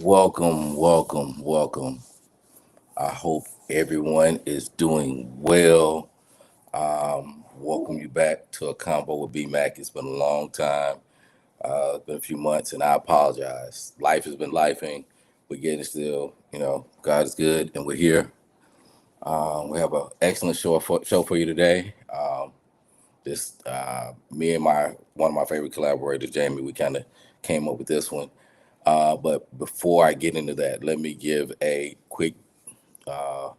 Welcome. I hope everyone is doing well. Welcome you back to a Convo with B Mac. It's been a long time. It's been a few months, and I apologize. Life has been lifing. We're getting still. God is good, and we're here. We have an excellent show for you today. This me and my one of my favorite collaborators, Jamie. We kind of came up with this one. But before I get into that, let me give a quick uh,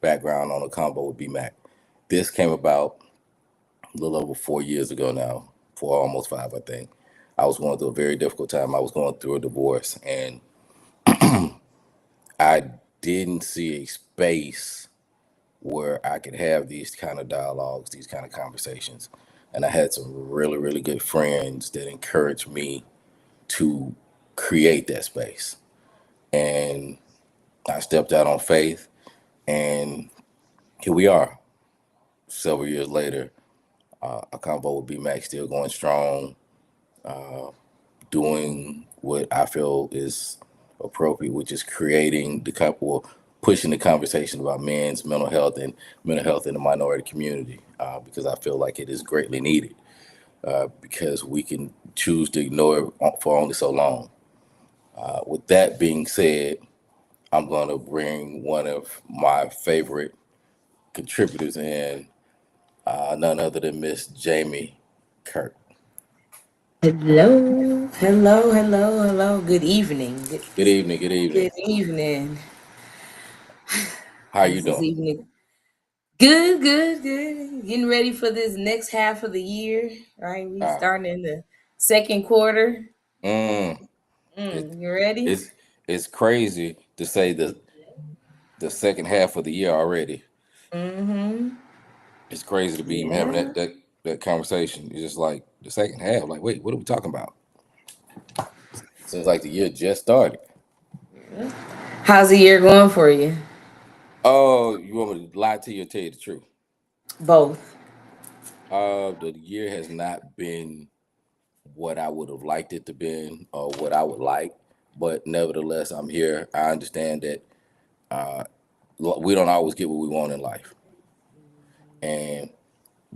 background on a combo with B Mac. This came about a little over 4 years ago now, for almost five, I think. I was going through a very difficult time. I was going through a divorce, and I didn't see a space where I could have these kind of dialogues, these kind of conversations. And I had some really, really good friends that encouraged me to create that space. And I stepped out on faith, and here we are, several years later. A combo with B Max still going strong, doing what I feel is appropriate, which is creating the couple, pushing the conversation about men's mental health in the minority community, because I feel like it is greatly needed. Because we can choose to ignore it for only so long. With that being said, I'm going to bring one of my favorite contributors in, none other than Miss Jamie Kirk. Hello. Good evening. Good evening. Good evening. Good evening. How you How's this doing? evening? Good. Getting ready for this next half of the year, right? We Uh, starting in the second quarter. mm, it, You ready? it's it's crazy to say the second half of the year already. Mm-hmm. It's crazy to be even having Yeah. that conversation. It's just like the second half. Like, wait, what are we talking about? Seems like the year just started. How's the year going for you? Oh, you want me to lie to you or tell you the truth? Both. The year has not been what I would have liked it to be or what I would like, but nevertheless, I'm here. I understand that we don't always get what we want in life, and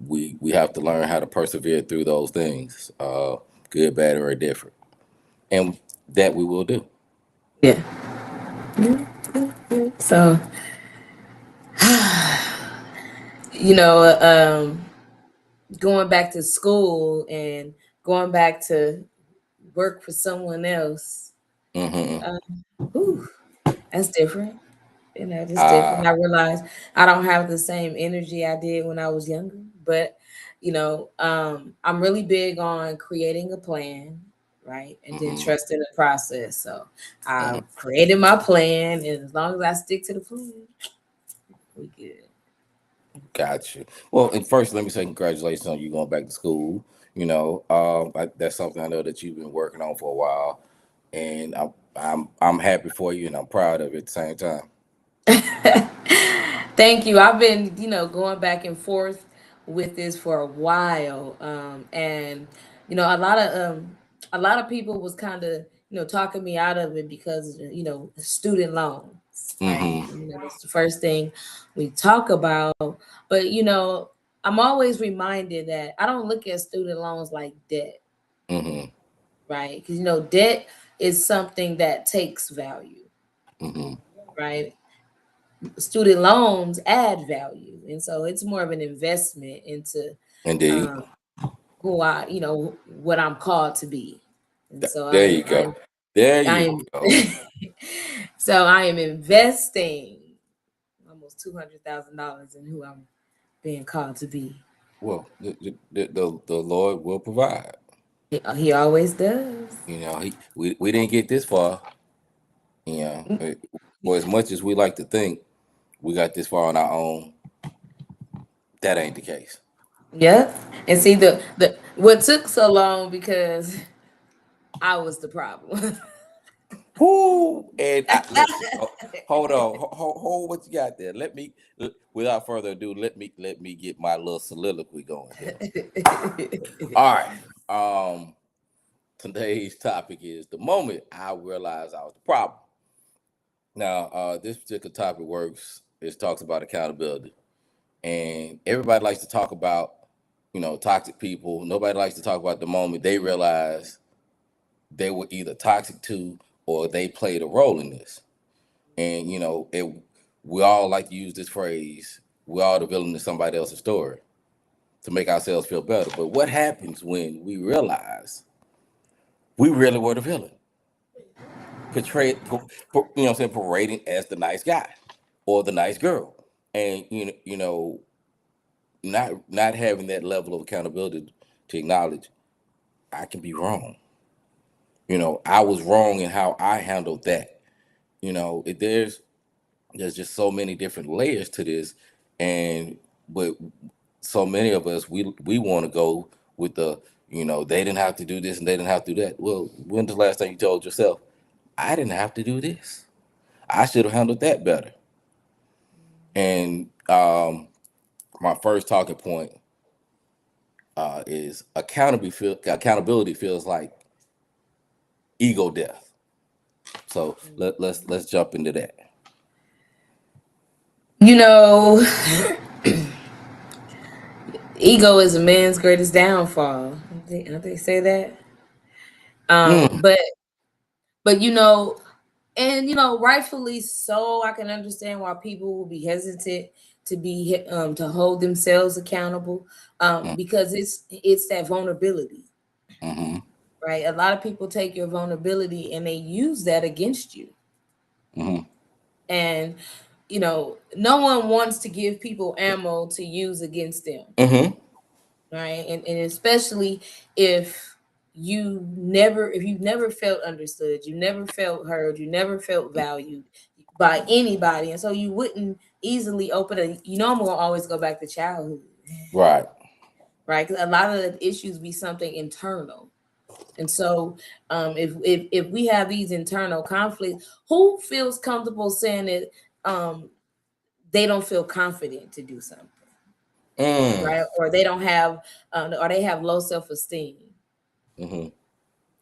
we have to learn how to persevere through those things, good, bad, or indifferent, and that we will do. Yeah. So, you know, going back to school and going back to work for someone else. Hmm. Uh, Ooh, that's different. Just different. Uh, I realize I don't have the same energy I did when I was younger, but I'm really big on creating a plan, right? And then hmm trusting the process. So I hmm created my plan, and as long as I stick to the plan, we good. Got you. Well, and first, let me say congratulations on you going back to school. That's something I know that you've been working on for a while, and I'm happy for you, and I'm proud of it at the same time. Thank you. I've been, going back and forth with this for a while. And a lot of people was kind of, talking me out of it because, student loans, right? Hmm. That's the first thing we talk about. But, I'm always reminded that I don't look at student loans like debt, Hmm. right? Because, debt is something that takes value, Hmm. right? Student loans add value, and so it's more of an investment into Indeed. um, who what I'm called to be, and so There you go. There you I'm go. so I am investing almost $200,000 in who I'm being called to be. Well, the Lord will provide. He always does. We didn't get this far. For as much as we like to think we got this far on our own, that ain't the case. Yep. And see the what took so long because I was the problem. Whoo! And listen, hold on, hold what you got there. Without further ado, let me get my little soliloquy going here. All right. Today's topic is the moment I realized I was the problem. Now, this particular topic works. It talks about accountability, and everybody likes to talk about, toxic people. Nobody likes to talk about the moment they realize they were either toxic to or they played a role in this. And we all like to use this phrase. We're all the villain in somebody else's story to make ourselves feel better. But what happens when we realize we really were the villain, portrayed, I'm saying, parading as the nice guy or the nice girl, and not having that level of accountability to acknowledge I can be wrong. I was wrong in how I handled that. There's just so many different layers to this, and but so many of us we want to go with the they didn't have to do this and they didn't have to do that. Well, when's the last time you told yourself I didn't have to do this? I should have handled that better. And my first talking point is accountability feels like ego death. So let's jump into that. You know, ego is a man's greatest downfall. Don't they say that? Um, Mm, but but and rightfully so. I can understand why people will be hesitant to hold themselves accountable, mm, because it's that vulnerability, mm-hmm, right? A lot of people take your vulnerability and they use that against you, mm-hmm, and no one wants to give people ammo to use against them, mm-hmm, right? And especially if you've never felt understood, you never felt heard, you never felt valued by anybody, and so you wouldn't easily open a. I'm gonna always go back to childhood, right. right? Because a lot of the issues be something internal. And so, if we have these internal conflicts, who feels comfortable saying that they don't feel confident to do something, Mm, right? Or they don't have, or they have low self esteem, mm-hmm.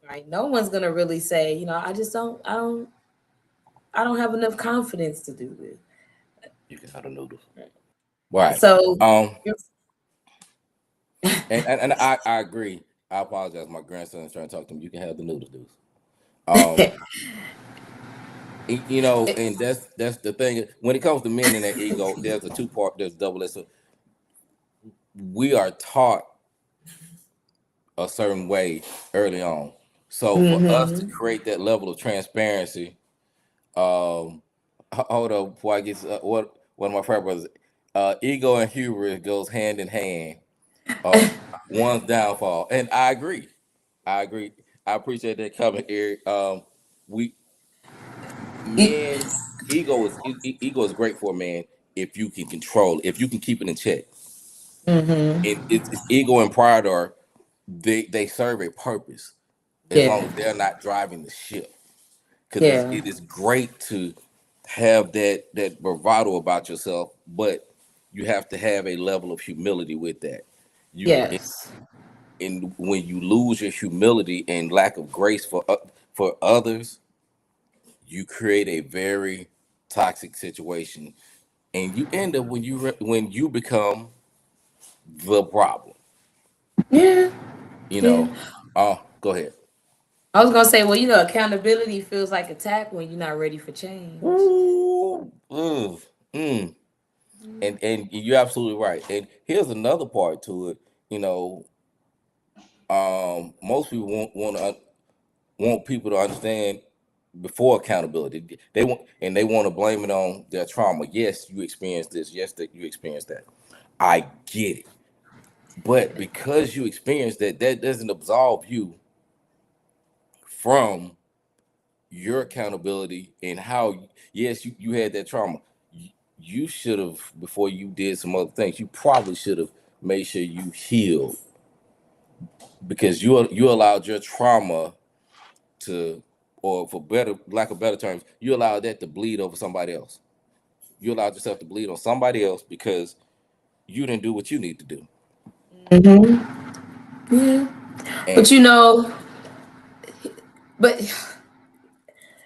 right? No one's gonna really say, I just I don't have enough confidence to do this. You can have the noodles. Right. So, Um, and I agree. I apologize. My grandson is trying to talk to me. You can have the noodles, dudes. Um, and that's the thing. When it comes to men and their ego, there's a two part. There's double. So we are taught a certain way early on. So for us to hmm create that level of transparency, um, hold up before I get what one of my frat brothers, ego and hubris goes hand in hand. Uh, one's downfall, and I agree. I agree. I appreciate that comment, Eric. We men ego is great for a man if you can control it, if you can keep it in check. hmm And it's ego and pride are they serve a purpose as Yeah, long as they're not driving the ship. Because yeah, it is great to have that bravado about yourself, but you have to have a level of humility with that. You yes, and when you lose your humility and lack of grace for others, you create a very toxic situation, and you end up when you become the problem. yeah, You yeah. know. Oh, go ahead. I was gonna say, well, accountability feels like attack when you're not ready for change. Ooh, mm. And you're absolutely right. And here's another part to it. You know, most people want people to understand before accountability. They want to blame it on their trauma. Yes, you experienced this. Yes, that you experienced that. I get it. But because you experienced that, that doesn't absolve you from your accountability and how yes, you had that trauma. You should have before you did some other things, you probably should have made sure you healed because you allowed your trauma to, or for better lack of better terms, you allowed that to bleed over somebody else. You allowed yourself to bleed on somebody else because you didn't do what you need to do. hmm Yeah, And but but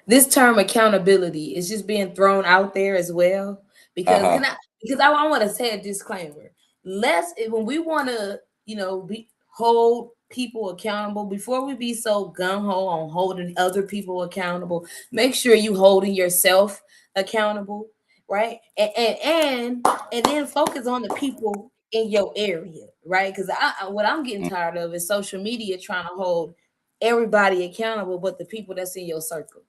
this term accountability is just being thrown out there as well. Because Uh-huh. can I? Because I want to say a disclaimer. Let's when we want to, be hold people accountable before we be so gung ho on holding other people accountable. Make sure you holding yourself accountable, right? And then focus on the people in your area, right? Because what I'm getting tired of is social media trying to hold everybody accountable, but the people that's in your circle,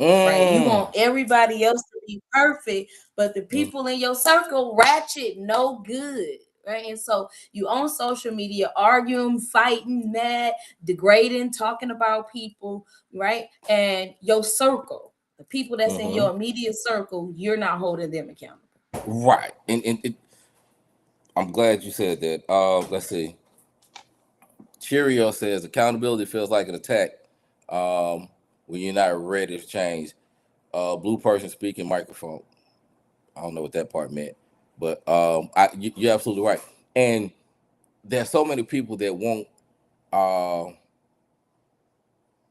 right? You Mm. want everybody else to be perfect, but the Mm. people in your circle ratchet, no good. Right. And so you on social media arguing, fighting, mad, degrading, talking about people, right? And your circle, the people that's in Mm-hmm. your immediate circle, you're not holding them accountable. Right. And I'm glad you said that. Let's see. Cheerio says accountability feels like an attack when you're not ready to change. Blue person speaking microphone. I don't know what that part meant, but you're absolutely right. And there's so many people that want uh,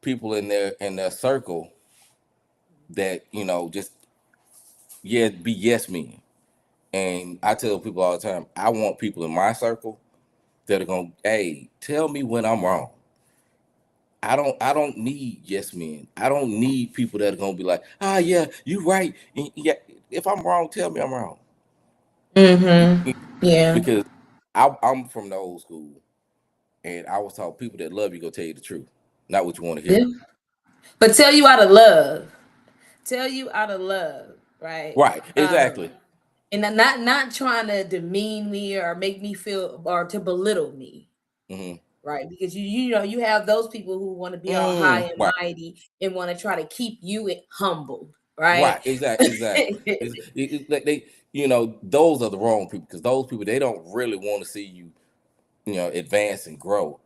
people in their circle that just be yes men. And I tell people all the time, I want people in my circle that are gonna, hey, tell me when I'm wrong. I don't need yes men. I don't need people that are gonna be like, yeah, you right. And yeah, if I'm wrong, tell me I'm wrong. Mm-hmm. Yeah. Because I'm from the old school, and I was taught people that love you gonna tell you the truth, not what you want to Yeah. hear. But tell you out of love. Tell you out of love, right? Right? Exactly. And I'm not trying to demean me or make me feel or to belittle me, Hmm. right? Because you have those people who want to be all high and Right. mighty and want to try to keep you humble, right? Right. Exactly. Exactly. Like those are the wrong people because those people they don't really want to see you, advance and grow.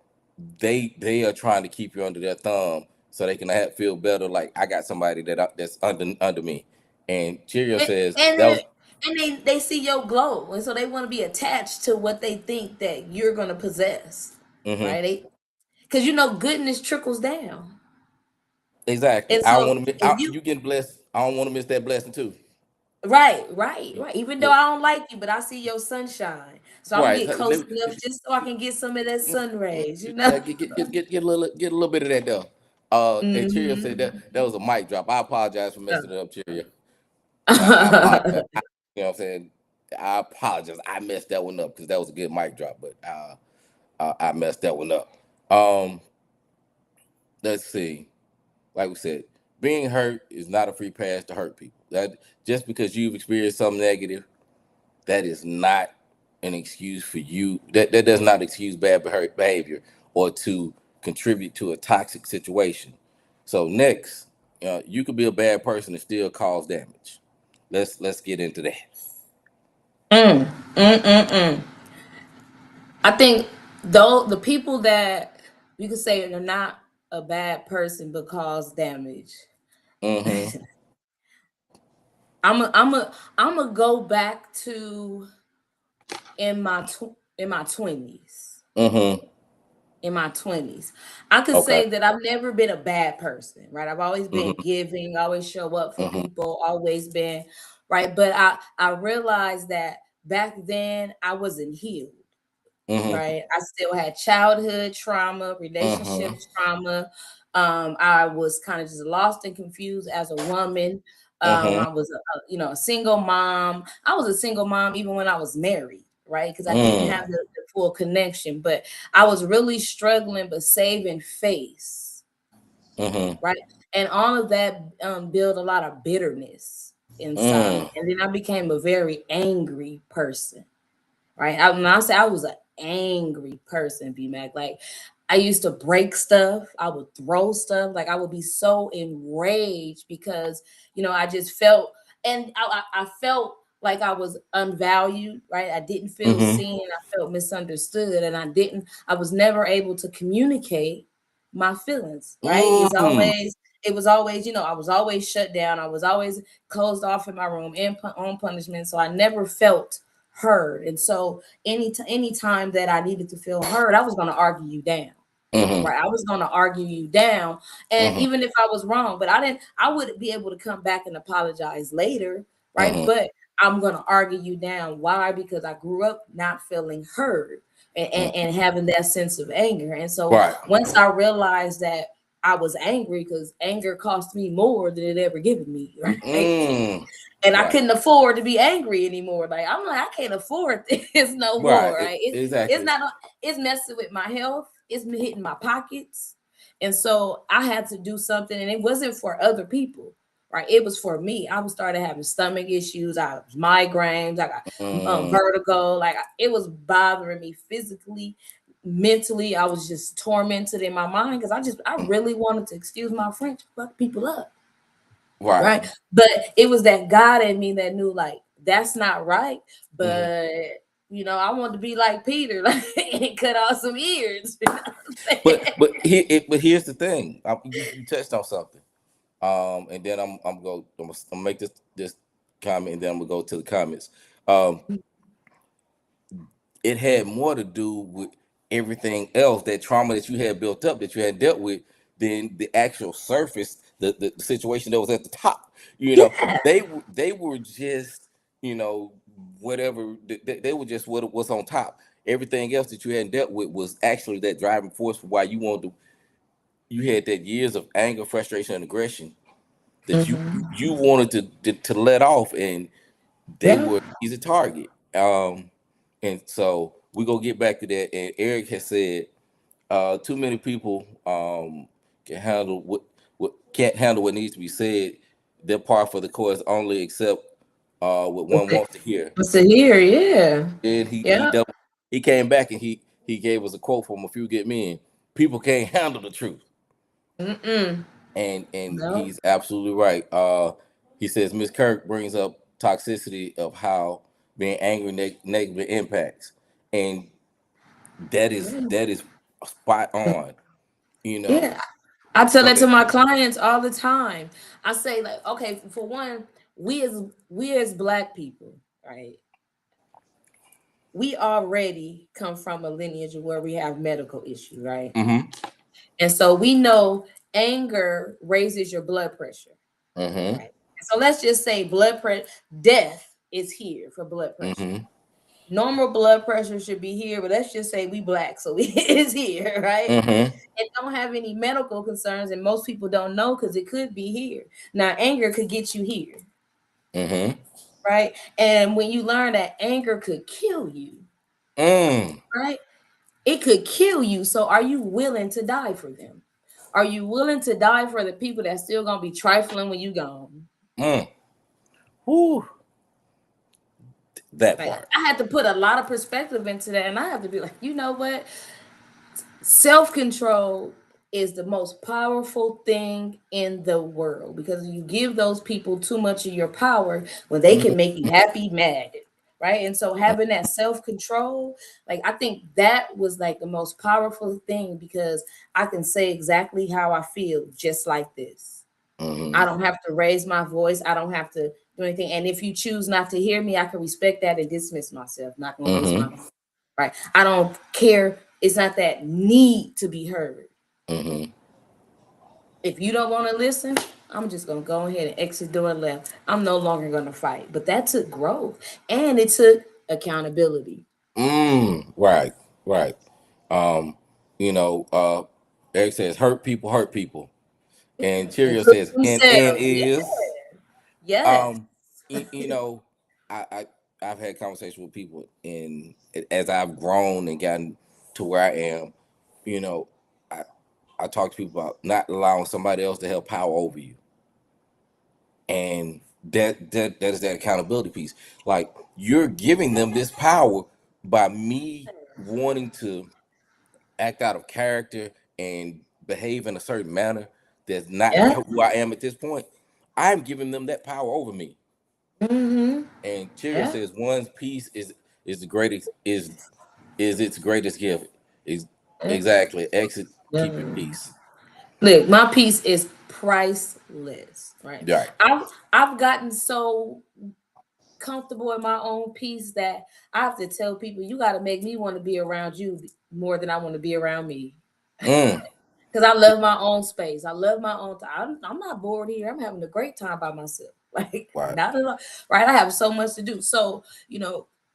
They are trying to keep you under their thumb so they can feel better. Like I got somebody that's under me. And Cheerio and says and that was. they they see your glow, and so they want to be attached to what they think that you're gonna possess, Hmm. right? Because goodness trickles down, Exactly. and I don't so want to. if you You getting blessed. I don't want to miss that blessing too. right. Even though Look, I don't like you, but I see your sunshine, so I'm gonna right. get close enough just so I can get some of that sun rays, you know. Get a little bit of that though. And Cheerio said Hmm. that was a mic drop. I apologize for messing it up, Cheerio. I apologize. You know what I'm saying? I apologize. I messed that one up because that was a good mic drop, but I messed that one up. Um, let's see. Like we said, being hurt is not a free pass to hurt people. That just because you've experienced something negative, that is not an excuse for you. That does not excuse bad behavior or to contribute to a toxic situation. So next, you could be a bad person and still cause damage. Let's get into that. Mm, mm, mm, mm. I think though the people that you could say they're not a bad person but cause damage. Mm-hmm. I'm a go back to in my 20s. Mm-hmm. In my 20s, I could Okay. say that I've never been a bad person, right? I've always been Mm-hmm. giving, always show up for Mm-hmm. people, always been right. But I realized that back then I wasn't healed, Mm-hmm. right? I still had childhood trauma, relationship Mm-hmm. trauma. I was kind of just lost and confused as a woman. Mm-hmm. I was a single mom. I was a single mom even when I was married, right? Because I didn't Mm. have the full connection, but I was really struggling, but saving face, Mm-hmm. right? And all of that built a lot of bitterness inside Mm. me, and then I became a very angry person, right? When I say I was an angry person, B Mac, like I used to break stuff, I would throw stuff, like I would be so enraged because I just felt, and I felt like I was unvalued, right? I didn't feel Mm-hmm. seen, I felt misunderstood, and I was never able to communicate my feelings, right? Mm. It was always, I was always shut down. I was always closed off in my room on punishment. So I never felt heard. And so any time that I needed to feel heard, I was going to argue you down. Mm-hmm. right? I was going to argue you down, and Mm-hmm. even if I was wrong, but I wouldn't be able to come back and apologize later, right? Mm-hmm. But I'm going to argue you down. Why? Because I grew up not feeling heard, Mm-hmm. and having that sense of anger. And so Right. once I realized that I was angry, because anger cost me more than it ever given me, right? Mm. And I Right. couldn't afford to be angry anymore. Like, I'm like, I can't afford this no Right. more. Right? It's Exactly. not. It's messing with my health. It's hitting my pockets, and so I had to do something. And it wasn't for other people. Right? It was for me. I was started having stomach issues. I was migraines. I got Mm. vertigo. Like, it was bothering me physically, mentally. I was just tormented in my mind because I really wanted to, excuse my French, fuck people up. Right. Right. But it was that God in me that knew, like, that's not right. Mm-hmm. But I wanted to be like Peter, like, and cut off some ears. You know what I'm saying? But here's the thing. You touched on something. And then I'm gonna make this comment, and then I'm gonna go to the comments. Um, it had more to do with everything else, that trauma that you had built up, that you had dealt with, than the actual surface, the situation that was at the top. Yeah. They were just, whatever, they were just what was on top. Everything else that you hadn't dealt with was actually that driving force for why you wanted to. You had that years of anger, frustration, and aggression that you wanted to let off, and they Yeah. were easy target. And so we go get back to that. And Eric has said, too many people can handle what can't handle what needs to be said. They're par for the course, only accept what one wants to hear. What's to hear? Yeah. And he Yeah. double, he came back and he gave us a quote from A Few Good Men. People can't handle the truth, Mm-mm. and No. he's absolutely right. He says Miss Kirk brings up toxicity of how being angry negatively impacts, and Yeah. that is spot on. You know, Yeah. I tell go that to ahead. my clients all the time. I say, like, okay, for one, we as black people, right? We already come from a lineage where we have medical issues, right? Mm-hmm. And so we know anger raises your blood pressure, Mm-hmm. right? So let's just say blood pressure, death is here for blood pressure. Mm-hmm. Normal blood pressure should be here, but let's just say we black, so it is here, right? Mm-hmm. And don't have any medical concerns, and most people don't know because it could be here. Now, anger could get you here, Mm-hmm. right? And when you learn that anger could kill you, Mm. right? It could kill you. So are you willing to die for them? Are you willing to die for the people that's still gonna be trifling when you gone? Mm. Whew. That Like, part. I had to put a lot of perspective into that, and I have to be like, you know what? Self-control is the most powerful thing in the world, because you give those people too much of your power when they can make you happy, mad, right? And so having that self-control, like, I think that was like the most powerful thing, because I can say exactly how I feel just like this. I Mm-hmm. don't have to raise my voice. I don't have to do anything. And if you choose not to hear me, I can respect that and dismiss myself. Not gonna lose my Mm-hmm. mind, right? I don't care. It's not that need to be heard. Mm-hmm. If you don't want to listen, I'm just gonna go ahead and exit door left. I'm no longer gonna fight. But that took growth, and it took accountability. Mm. Right. Right. Um, you know, Eric says hurt people. And Cheerio Include says and themselves. Yeah. is. Yes. Um, you know, I've had conversations with people, and as I've grown and gotten to where I am, you know, I I talk to people about not allowing somebody else to have power over you, and that is that accountability piece. Like, you're giving them this power by me wanting to act out of character and behave in a certain manner that's not Yeah. who I am at this point. I'm giving them that power over me. Mm-hmm. And Cheerio Yeah. says one's peace is the greatest is its greatest gift. Is Yeah. exactly exit. Keep your Yeah. peace. Look, my piece is priceless, right? Right. I've gotten so comfortable in my own peace that I have to tell people, you got to make me want to be around you more than I want to be around me. Mm. because I love my own space. I love my own time. I'm not bored here. I'm having a great time by myself. Like, Right. not at all. Right. I have so much to do. So,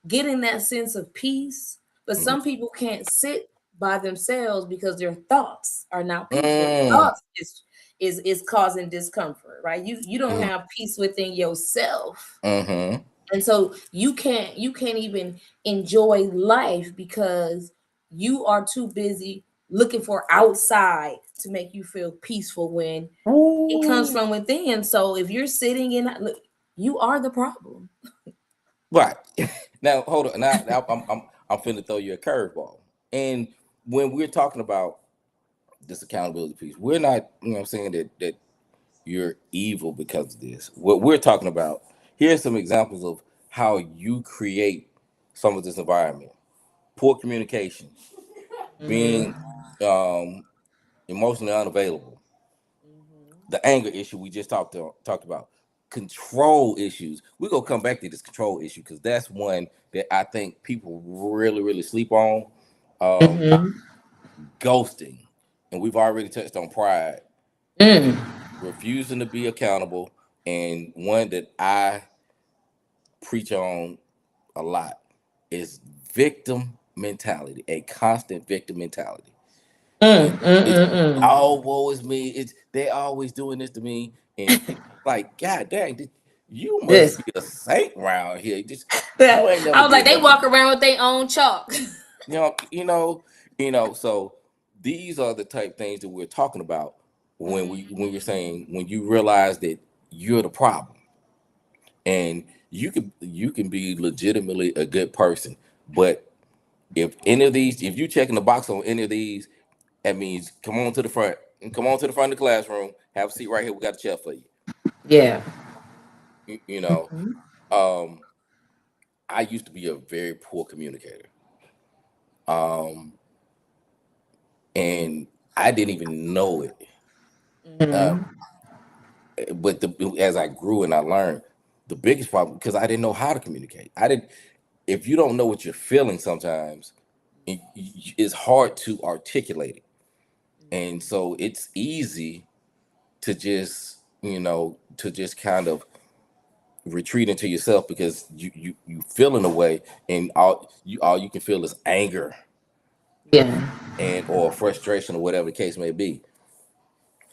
getting that sense of peace. But Mhm. some people can't sit by themselves because their thoughts are not peaceful. Mm. Thoughts is causing discomfort, right? You don't Mm. have peace within yourself. Mhm. And so you can't even enjoy life because you are too busy looking for outside to make you feel peaceful when it comes Ooh. from within. So if you're sitting in, look, you are the problem. Right. Now, hold on. Now I'm finna throw you a curveball. And when we're talking about this accountability piece, we're not, saying that you're evil because of this. What we're talking about, here's some examples of how you create some of this environment. Poor communication, being Mm-hmm. um, emotionally unavailable, the anger issue we just talked about, control issues. We're gonna come back to this control issue because that's one that I think people really, really sleep on. Um, Mm-hmm. ghosting, and we've already touched on pride, Mm. refusing to be accountable, and one that I preach on a lot is victim mentality, a constant victim mentality. Mm. It, Mm. it's Mm. Mm. oh, woe is me. It's they always doing this to me, and people like, God dang, you must This. be a saint around here. Just you ain't I never was like, did they nothing to walk me. around with their own chalk. You know, you know, So these are the type things that we're talking about when you're saying when you realize that you're the problem, and you can be legitimately a good person, but if you checking the box on any of these, that means come on to the front and come on to the front of the classroom. Have a seat right here. We got a chair for you. Yeah. You, you know, um, I used to be a very poor communicator, um, and I didn't even know it. Uh, Mm-hmm. but as I grew and I learned, the biggest problem because I didn't know how to communicate. I didn't. If you don't know what you're feeling, sometimes it's hard to articulate it, and so it's easy to just kind of retreat into yourself because you feel in a way, and all you can feel is anger Yeah. and or frustration or whatever the case may be.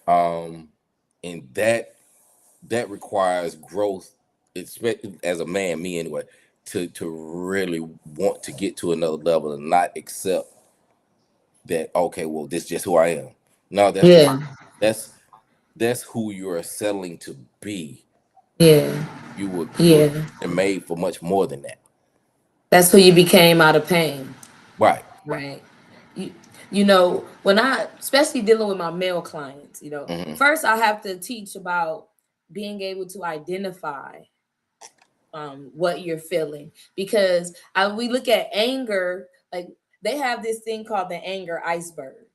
um and that requires growth, especially as a man, me anyway, to really want to get to another level and not accept that, okay, well, this is just who I am. No, Yeah. that's that's who you're settling to be. Yeah. You were Yeah. made for much more than that. That's who you became out of pain. Right. Right. You when I, especially dealing with my male clients, Hmm. first I have to teach about being able to identify what you're feeling, because we look at anger, like they have this thing called the anger iceberg,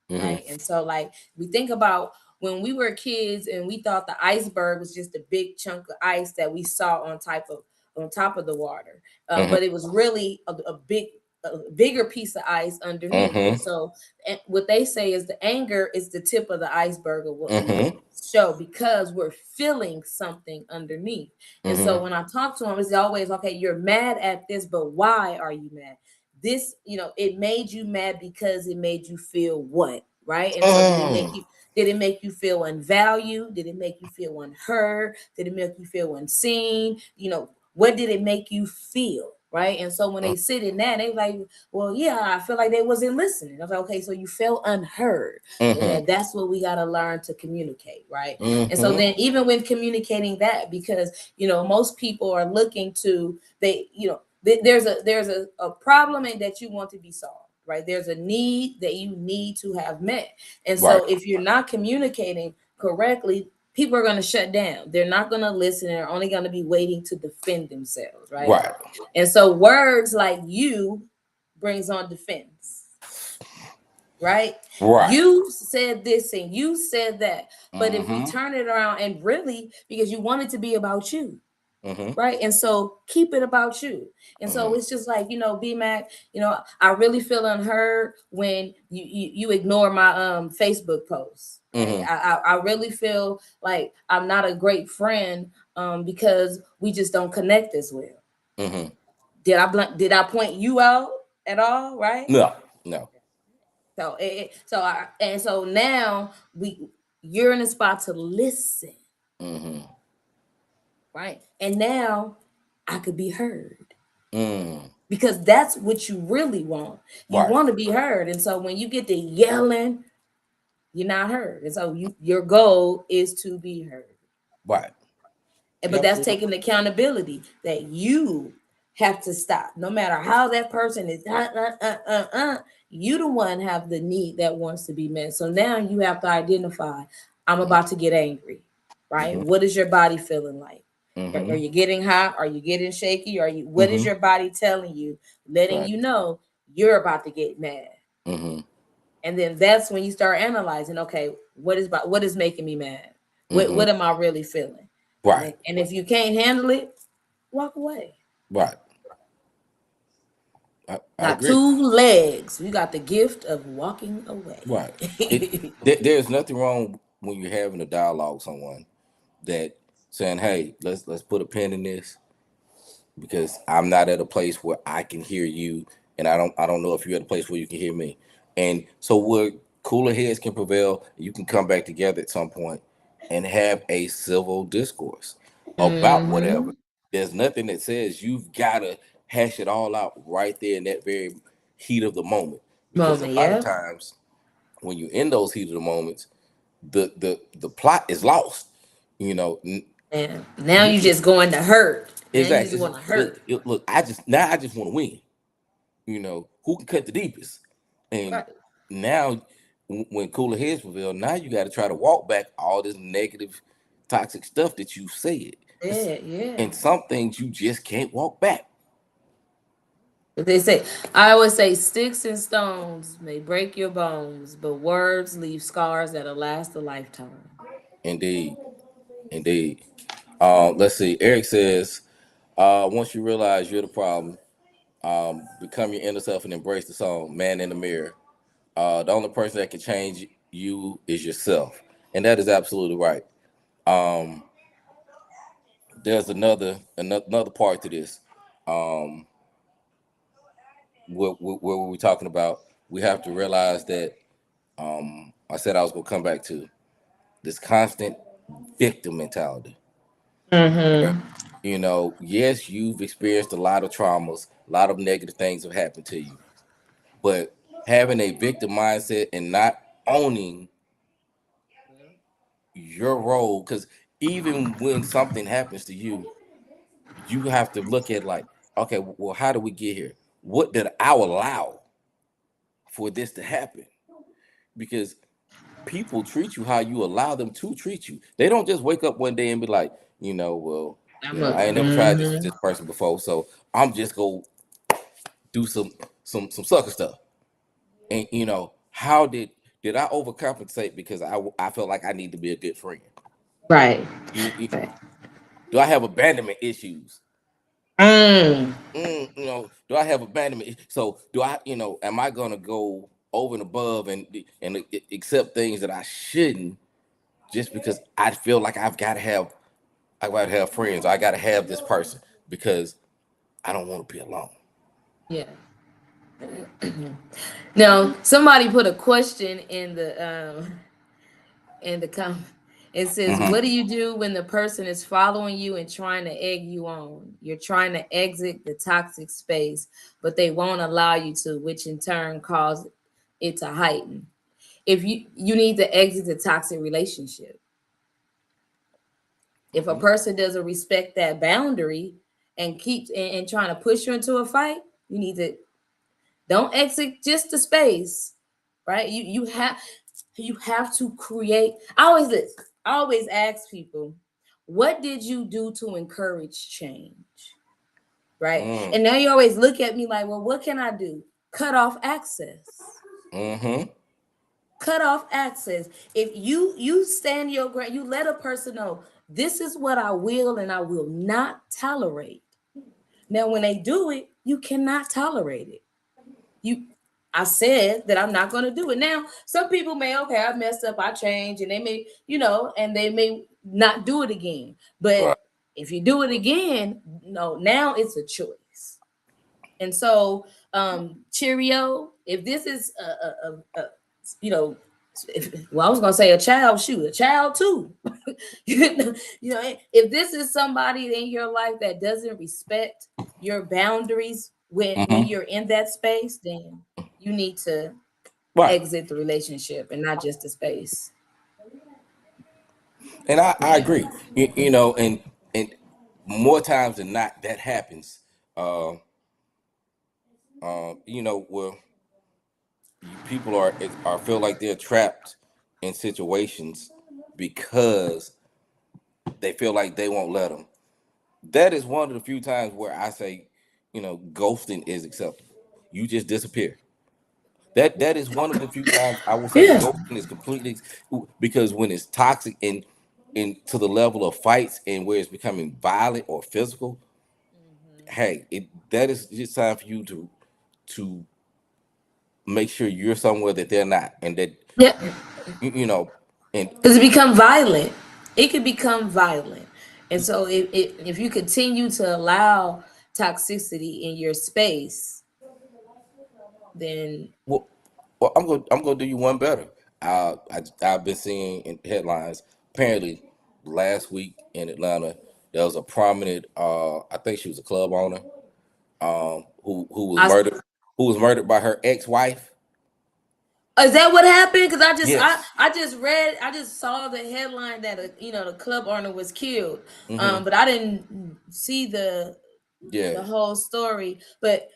Hmm. right? And so, like, we think about when we were kids and we thought the iceberg was just a big chunk of ice that we saw on top of the water, Hmm. but it was really a bigger piece of ice underneath. And Hmm. so, what they say is the anger is the tip of the iceberg of what we Hmm. show, because we're feeling something underneath. And so Hmm. when I talk to them, it's always, okay, you're mad at this, but why are you mad? This, it made you mad because it made you feel what, right? And so Mm. did it make you feel unvalued? Did it make you feel unheard? Did it make you feel unseen? What did it make you feel? Right. And so when they sit in that, they like, well, yeah, I feel like they wasn't listening. I was like, okay, so you felt unheard. Hmm. And that's what we got to learn to communicate. Right. And so Hmm. then even when communicating that, because, most people are looking to, there's a problem that you want to be solved, right? There's a need that you need to have met. And Right. so if you're not communicating correctly, people are going to shut down. They're not going to listen. They're only going to be waiting to defend themselves, right? Right. And so words like "you" brings on defense, right? Right. You said this and you said that. But if we Hmm. turn it around and really, because you want it to be about you, Mm-hmm. right? And so keep it about you. And so Mm-hmm. it's just like, B Mac, I really feel unheard when you ignore my Facebook posts. Right? Mm-hmm. I really feel like I'm not a great friend because we just don't connect as well. Mm-hmm. Did I point you out at all? Right? No. No. So now you're in a spot to listen, Mm-hmm. right? And now I could be heard Mm. because that's what you really want. You Right. want to be heard, and so when you get to yelling, you're not heard, and so your goal is to be heard. Right. But Yep. that's taking accountability that you have to stop, no matter how that person is. You the one have the need that wants to be met. So now you have to identify. I'm about to get angry, right? Mm-hmm. What is your body feeling like? Are Mm-hmm. you getting hot? Are you getting shaky? Are you? What is Mm-hmm. your body telling you, letting Right. you know you're about to get mad? Mm-hmm. And then that's when you start analyzing. Okay, what is making me mad? Mm-hmm. What am I really feeling? Right. And if you can't handle it, walk away. Right. I Got agree. two legs. You got the gift of walking away. Right. There's nothing wrong when you're having a dialogue with someone that saying, "Hey, let's put a pin in this because I'm not at a place where I can hear you, and I don't know if you're at a place where you can hear me." And so where cooler heads can prevail, you can come back together at some point and have a civil discourse about whatever. Hmm. There's nothing that says you've got to hash it all out right there in that very heat of the moment, because a Moment, lot of yeah. times when you're in those heat of the moments, the plot is lost. You know, And now you you can just going to hurt. Now you just exactly want to look, hurt. look. I just want to win. You know, who can cut the deepest, and Right. now when cooler heads prevail, now you got to try to walk back all this negative, toxic stuff that you said. Yeah, yeah. And some things you just can't walk back. But I always say, sticks and stones may break your bones, but words leave scars that'll last a lifetime. Indeed, indeed. Let's see. Eric says, once you realize you're the problem, become your inner self and embrace the song "Man in the Mirror." The only person that can change you is yourself, and that is absolutely right. Um, there's another part to this. Um, where we're talking about, we have to realize that I said I was gonna come back to this constant victim mentality. Where, Mm-hmm. yes, you've experienced a lot of traumas, a lot of negative things have happened to you, but having a victim mindset and not owning your role, because even when something happens to you, you have to look at like, okay, well, how did we get here? What did I allow for this to happen? Because people treat you how you allow them to treat you. They don't just wake up one day and be like, well, I ain't never tried this with Mm-hmm. this person before, so I'm just go do some sucker stuff. And how did I overcompensate because I felt like I need to be a good friend? Right. You, you- Right. do I have abandonment issues? Mm. Do I have abandonment? So do I? Am I gonna go over and above and accept things that I shouldn't just because I feel like I gotta have friends. I gotta have this person because I don't want to be alone. Yeah. Now, somebody put a question in the comment. It says, Hmm. "What do you do when the person is following you and trying to egg you on? You're trying to exit the toxic space, but they won't allow you to, which in turn cause it to heighten. If you need to exit the toxic relationship. If a Hmm. person doesn't respect that boundary and keeps and trying to push you into a fight, you need to don't exit just the space, right? You have to create. I always ask people, what did you do to encourage change? Right? Mm. And now you always look at me like, well, what can I do? Cut off access. Hmm. Cut off access. If you stand your ground, you let a person know This is what I will and I will not tolerate. Now, when they do it, you cannot tolerate it. You, I said that I'm not going to do it. Now, some people may, okay, I messed up, I changed, and they may, and they may not do it again. But Right. if you do it again, no, now it's a choice. And so, cheerio. If this is you know, well, I was gonna say a child, shoot, a child too. If this is somebody in your life that doesn't respect your boundaries when Mm-hmm. you're in that space, then you need to Right. exit the relationship and not just the space. And I agree. And more times than not, that happens. Uh, where people are feel like they're trapped in situations because they feel like they won't let them. That is one of the few times where I say, ghosting is acceptable. You just disappear. That is one of the few times I will say Yeah. ghosting is completely, because when it's toxic and to the level of fights and where it's becoming violent or physical, hey, that is just time for you to make sure you're somewhere that they're not, and that Yeah. you you know and Because it become violent. It could become violent. And so if you continue to allow toxicity in your space, then well, I'm gonna do you one better. I've been seeing in headlines. Apparently, last week in Atlanta, there was a prominent. I think she was a club owner. Who was I murdered. Who was murdered by her ex-wife. is that what happened? Because I just Yes. I just saw the headline that the club owner was killed. Mm-hmm. But I didn't see the Yeah. whole story. But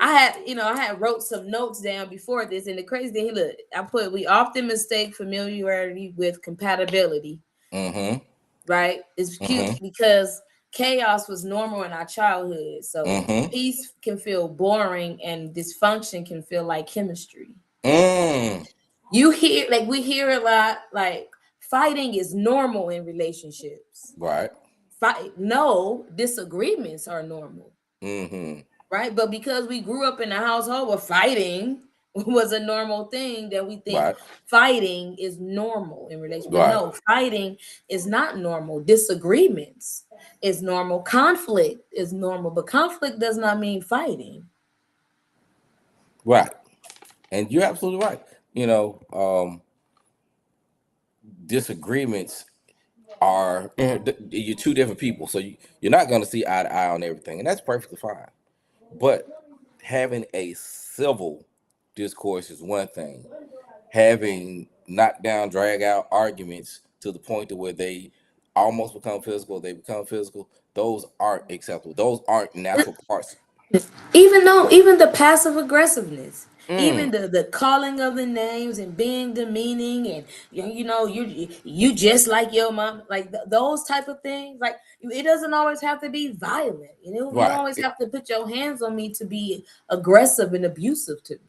I had wrote some notes down before this, and the crazy thing, look, I put we often mistake familiarity with compatibility, Mm-hmm. right? It's cute Mm-hmm. because chaos was normal in our childhood, so Mm-hmm. peace can feel boring and dysfunction can feel like chemistry. Mm. You hear like we hear a lot like fighting is normal in relationships. Right. Fight no, disagreements are normal, Mm-hmm. right? But because we grew up in a household where fighting was a normal thing, that we think Right. fighting is normal in relation. But Right. no, fighting is not normal. Disagreements is normal. Conflict is normal, but conflict does not mean fighting. Right. And you're absolutely right. Disagreements are you're two different people, so you're not going to see eye to eye on everything, and that's perfectly fine. But having a civil discourse is one thing. Having knockdown, drag out arguments to the point to where they almost become physical, they become physical. Those aren't acceptable. Those aren't natural parts. Even the passive aggressiveness, even Mm, the calling of the names and being demeaning, and you just like your mom, like those type of things, like it doesn't always have to be violent. You don't right. always have to put your hands on me to be aggressive and abusive to me.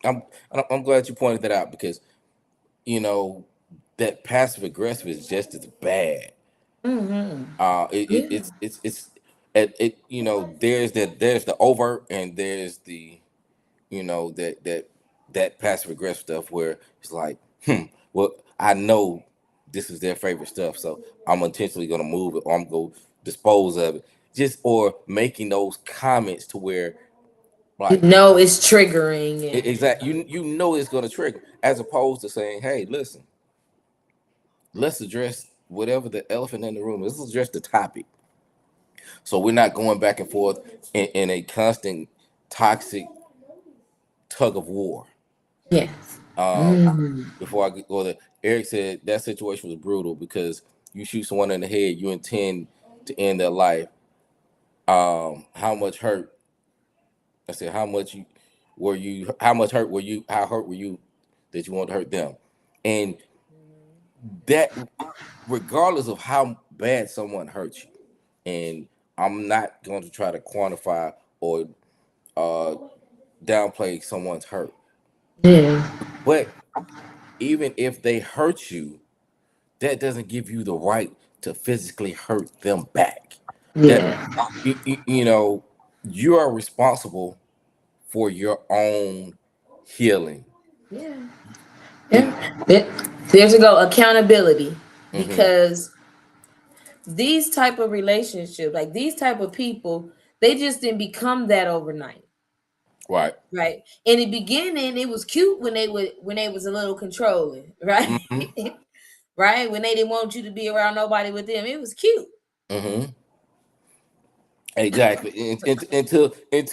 I'm I'm glad you pointed that out because you know that passive aggressive is just as bad. Hmm. It, it Yeah. it's there's the overt and there's the that passive aggressive stuff where it's like, well, I know this is their favorite stuff, so I'm intentionally gonna move it or I'm gonna dispose of it. Just or making those comments to where You like know it's triggering, and exactly you know it's gonna trigger, as opposed to saying, hey, listen, let's address whatever the elephant in the room is. Let's address the topic. So we're not going back and forth in a constant toxic tug of war. yes. Um, Mm. Before I go there, Eric said that situation was brutal because you shoot someone in the head, you intend to end their life. How much hurt? I said, how much you were you? How much hurt were you? How hurt were you that you wanted to hurt them? And that, regardless of how bad someone hurts you, and I'm not going to try to quantify or uh, downplay someone's hurt, Yeah. but even if they hurt you, that doesn't give you the right to physically hurt them back. That Yeah. you know, you are responsible for your own healing. Yeah. It, Yeah. There's a go accountability, mm-hmm, because these type of relationships, like these type of people, they just didn't become that overnight. right. Right. In the beginning, it was cute when they was a little controlling, right? Mm-hmm, Right? When they didn't want you to be around nobody with them. It was cute. mm-hmm. Exactly. Until it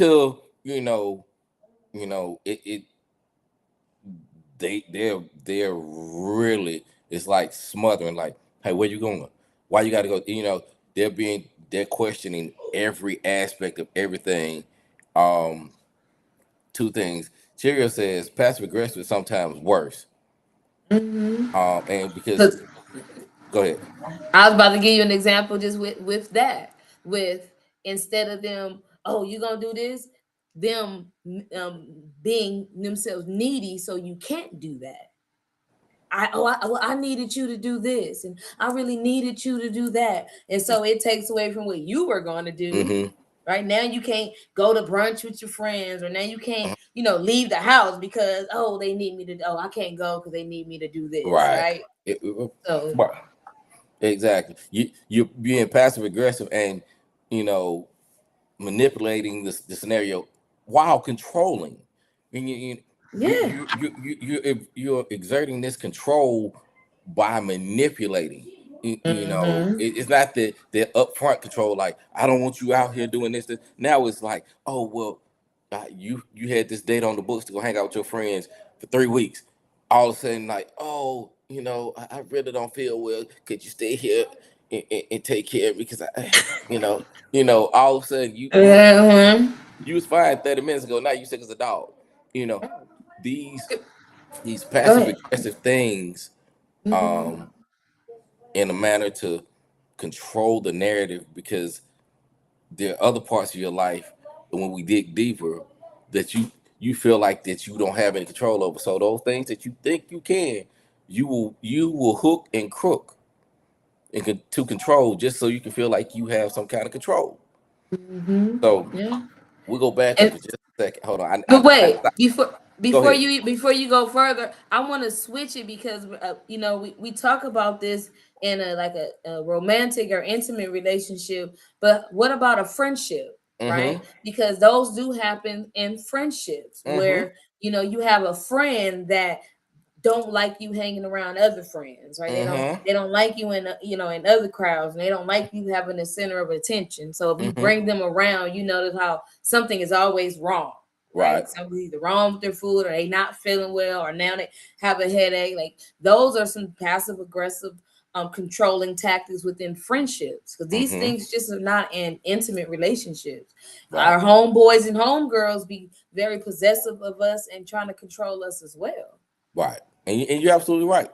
they're really, it's like smothering, like, hey, where you going? Why you gotta go? They're questioning every aspect of everything. Um, Two things. Cheerio says passive aggressive is sometimes worse. Mm-hmm. And because Because go ahead. I was about to give you an example just with that. With instead of them, oh, you gonna do this, them being themselves needy, so you can't do that. I needed you to do this, and I really needed you to do that, and so it takes away from what you were going to do. Mm-hmm. Right now, you can't go to brunch with your friends, or now you can't, leave the house because they need me to. Oh, I can't go because they need me to do this. Right. Right. So Right. Exactly. You're being passive aggressive and you know manipulating the scenario while controlling. And yeah. you're exerting this control by manipulating. Mm-hmm. It's not the upfront control. Like, I don't want you out here doing this. Now it's like, oh well, you had this date on the books to go hang out with your friends for 3 weeks. All of a sudden, like, oh, I really don't feel well. Could you stay here and take care of me? Because all of a sudden Uh-huh. you was fine 30 minutes ago. Now you sick as a dog. You know, these these Go passive ahead. aggressive things, Mm-hmm. um, in a manner to control the narrative, because there are other parts of your life, and when we dig deeper, that you feel like that you don't have any control over. So those things that you think you can, you will hook and crook to control, just so you can feel like you have some kind of control. Mm-hmm. So Yeah. we'll go back up And for just a second. Hold on. but I wait, stopped. before Go before ahead. you go further, I want to switch it because we talk about this in a romantic or intimate relationship, but what about a friendship, Mm-hmm. right? Because those do happen in friendships Mm-hmm. where you have a friend that don't like you hanging around other friends, right? They don't Mm-hmm. they don't like you in in other crowds, and they don't like you having the center of attention. So if you Mm-hmm. bring them around, you notice how something is always wrong, Right. right? Something's either wrong with their food, or they not feeling well, or now they have a headache. Like those are some passive aggressive controlling tactics within friendships, because these Mm-hmm. things just are not in intimate relationships. Right. Our homeboys and homegirls be very possessive of us and trying to control us as well. Right. And you're absolutely right.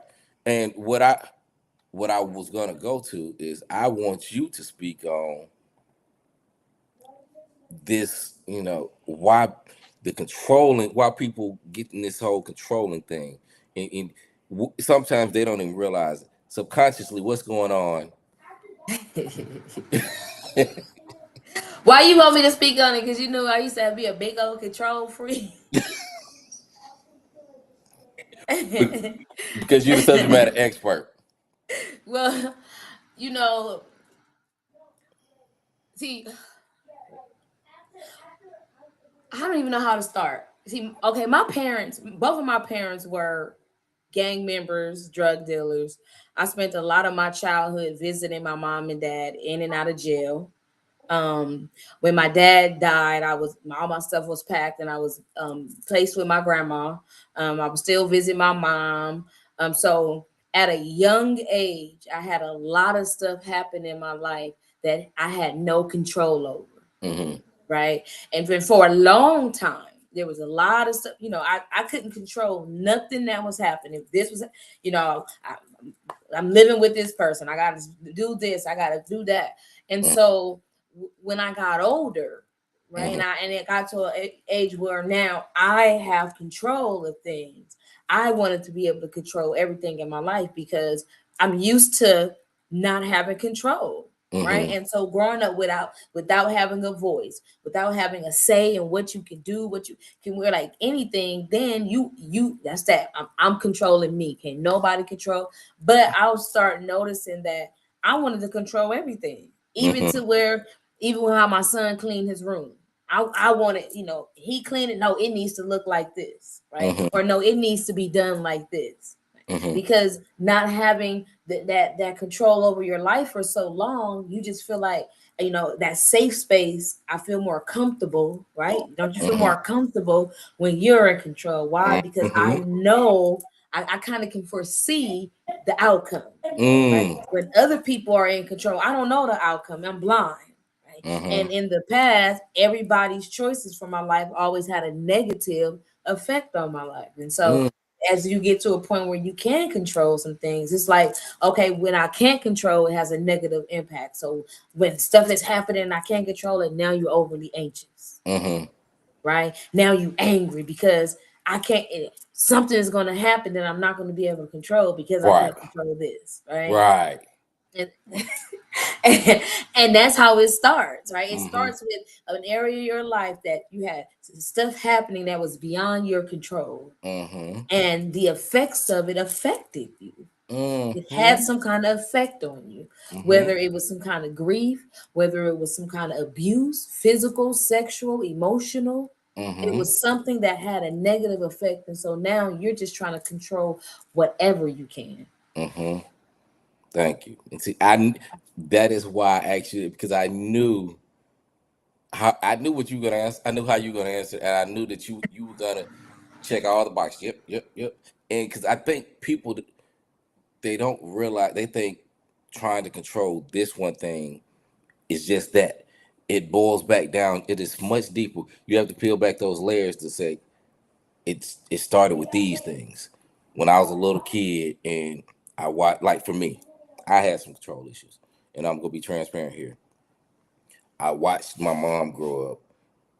And what I was gonna go to is, I want you to speak on this, why why people get in this whole controlling thing. And sometimes they don't even realize subconsciously what's going on. Why you want me to speak on it? Because you know I used to be a big old control freak. Because you're the subject matter expert. Well, you know, see, I don't even know how to start. See, okay, my parents, both of my parents were gang members, drug dealers. I spent a lot of my childhood visiting my mom and dad in and out of jail. Um, when my dad died, all my stuff was packed, and I was placed with my grandma. I was still visiting my mom. So at a young age, I had a lot of stuff happen in my life that I had no control over, Mm-hmm. right? And then for a long time, there was a lot of stuff. I couldn't control nothing that was happening. If this was, I'm living with this person. I got to do this. I got to do that. And so when I got older, right, Mm-hmm. and it got to an age where now I have control of things. I wanted to be able to control everything in my life because I'm used to not having control, right? Mm-hmm. And so growing up without having a voice, without having a say in what you can do, what you can wear, like anything, then you that's that I'm controlling me. Can nobody control? But I'll start noticing that I wanted to control everything, even Mm-hmm. to where even when how my son cleaned his room. I wanted, he cleaned it. No, it needs to look like this, right? Mm-hmm. Or no, it needs to be done like this, Mm-hmm. because not having that control over your life for so long, you just feel like, that safe space. I feel more comfortable, right? Don't you feel Mm-hmm. more comfortable when you're in control? Why? Because I Mm-hmm. know I kind of can foresee the outcome, right? Mm. When other people are in control, I don't know the outcome. I'm blind, right? Mm-hmm. And in the past, everybody's choices for my life always had a negative effect on my life. And so Mm. as you get to a point where you can control some things, it's like, okay, when I can't control, it has a negative impact. So when stuff is happening and I can't control it, now you're overly anxious, Mm-hmm. right? Now you angry because I can't, something is going to happen that I'm not going to be able to control because I Right. can't control this, right? Right. And, and that's how it starts, right? It Mm-hmm. starts with an area of your life that you had stuff happening that was beyond your control, Mm-hmm. and the effects of it affected you. It had Mm-hmm. some kind of effect on you, Mm-hmm. whether it was some kind of grief, whether it was some kind of abuse, physical, sexual, emotional. It Mm-hmm. was something that had a negative effect. And so now you're just trying to control whatever you can. Mm-hmm. Thank you. And see, that is why I asked you, because I knew what you were gonna answer. I knew how you were gonna answer, and I knew that you were gonna check all the boxes. Yep, yep, yep. And because I think people, they don't realize, they think trying to control this one thing is just that. It boils back down. It is much deeper. You have to peel back those layers to say it started with these things. When I was a little kid and I watched, like for me, I had some control issues, and I'm gonna be transparent here. I watched my mom grow up,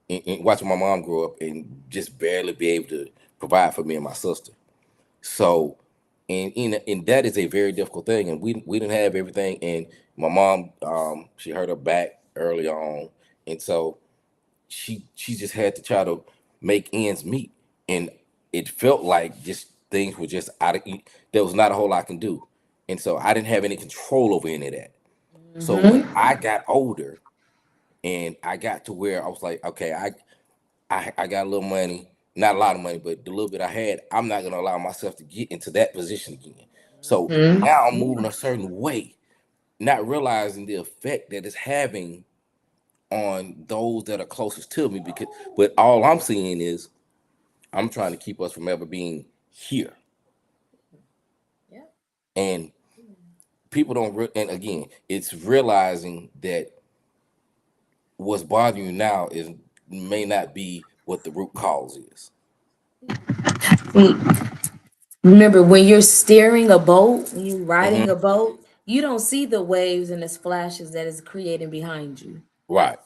and watching my mom grow up and just barely be able to provide for me and my sister. So, and that is a very difficult thing. And we didn't have everything. And my mom, she hurt her back early on, and so she just had to try to make ends meet. And it felt like just things were just out of. There was not a whole lot I can do, and so I didn't have any control over any of that. So when Mm-hmm. I got older and I got to where I was like, okay, I got a little money, not a lot of money, but the little bit I had, I'm not gonna allow myself to get into that position again. So now I'm moving a certain way, not realizing the effect that it's having on those that are closest to me. Because, but all I'm seeing is I'm trying to keep us from ever being here. Yeah. And people don't. And again, it's realizing that what's bothering you now is may not be what the root cause is. Remember, when you're steering a boat, when you're riding Hmm. a boat, you don't see the waves and the splashes that is creating behind you. Right.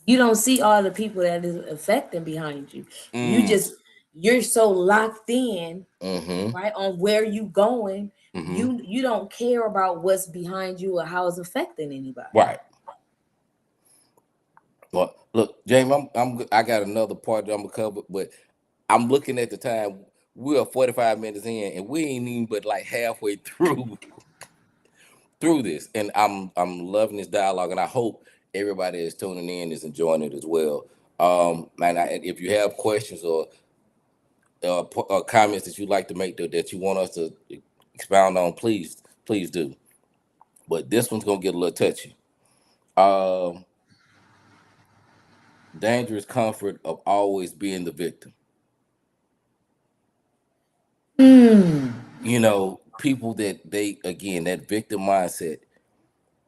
You don't see all the people that is affecting behind you. You Mm. just you're so locked in, Hmm. right, on where you going. Hmm. You don't care about what's behind you or how it's affecting anybody. Right. Well, look, Jamie, I got another part that I'm gonna cover, but I'm looking at the time. We're 45 minutes in, and we ain't even but like halfway through this, and I'm loving this dialogue, and I hope everybody is tuning in is enjoying it as well. And if you have questions or comments that you'd like to make that you want us to expound on, please do. But this one's gonna get a little touchy. Um, Dangerous comfort of always being the victim. Hmm. People that they again that victim mindset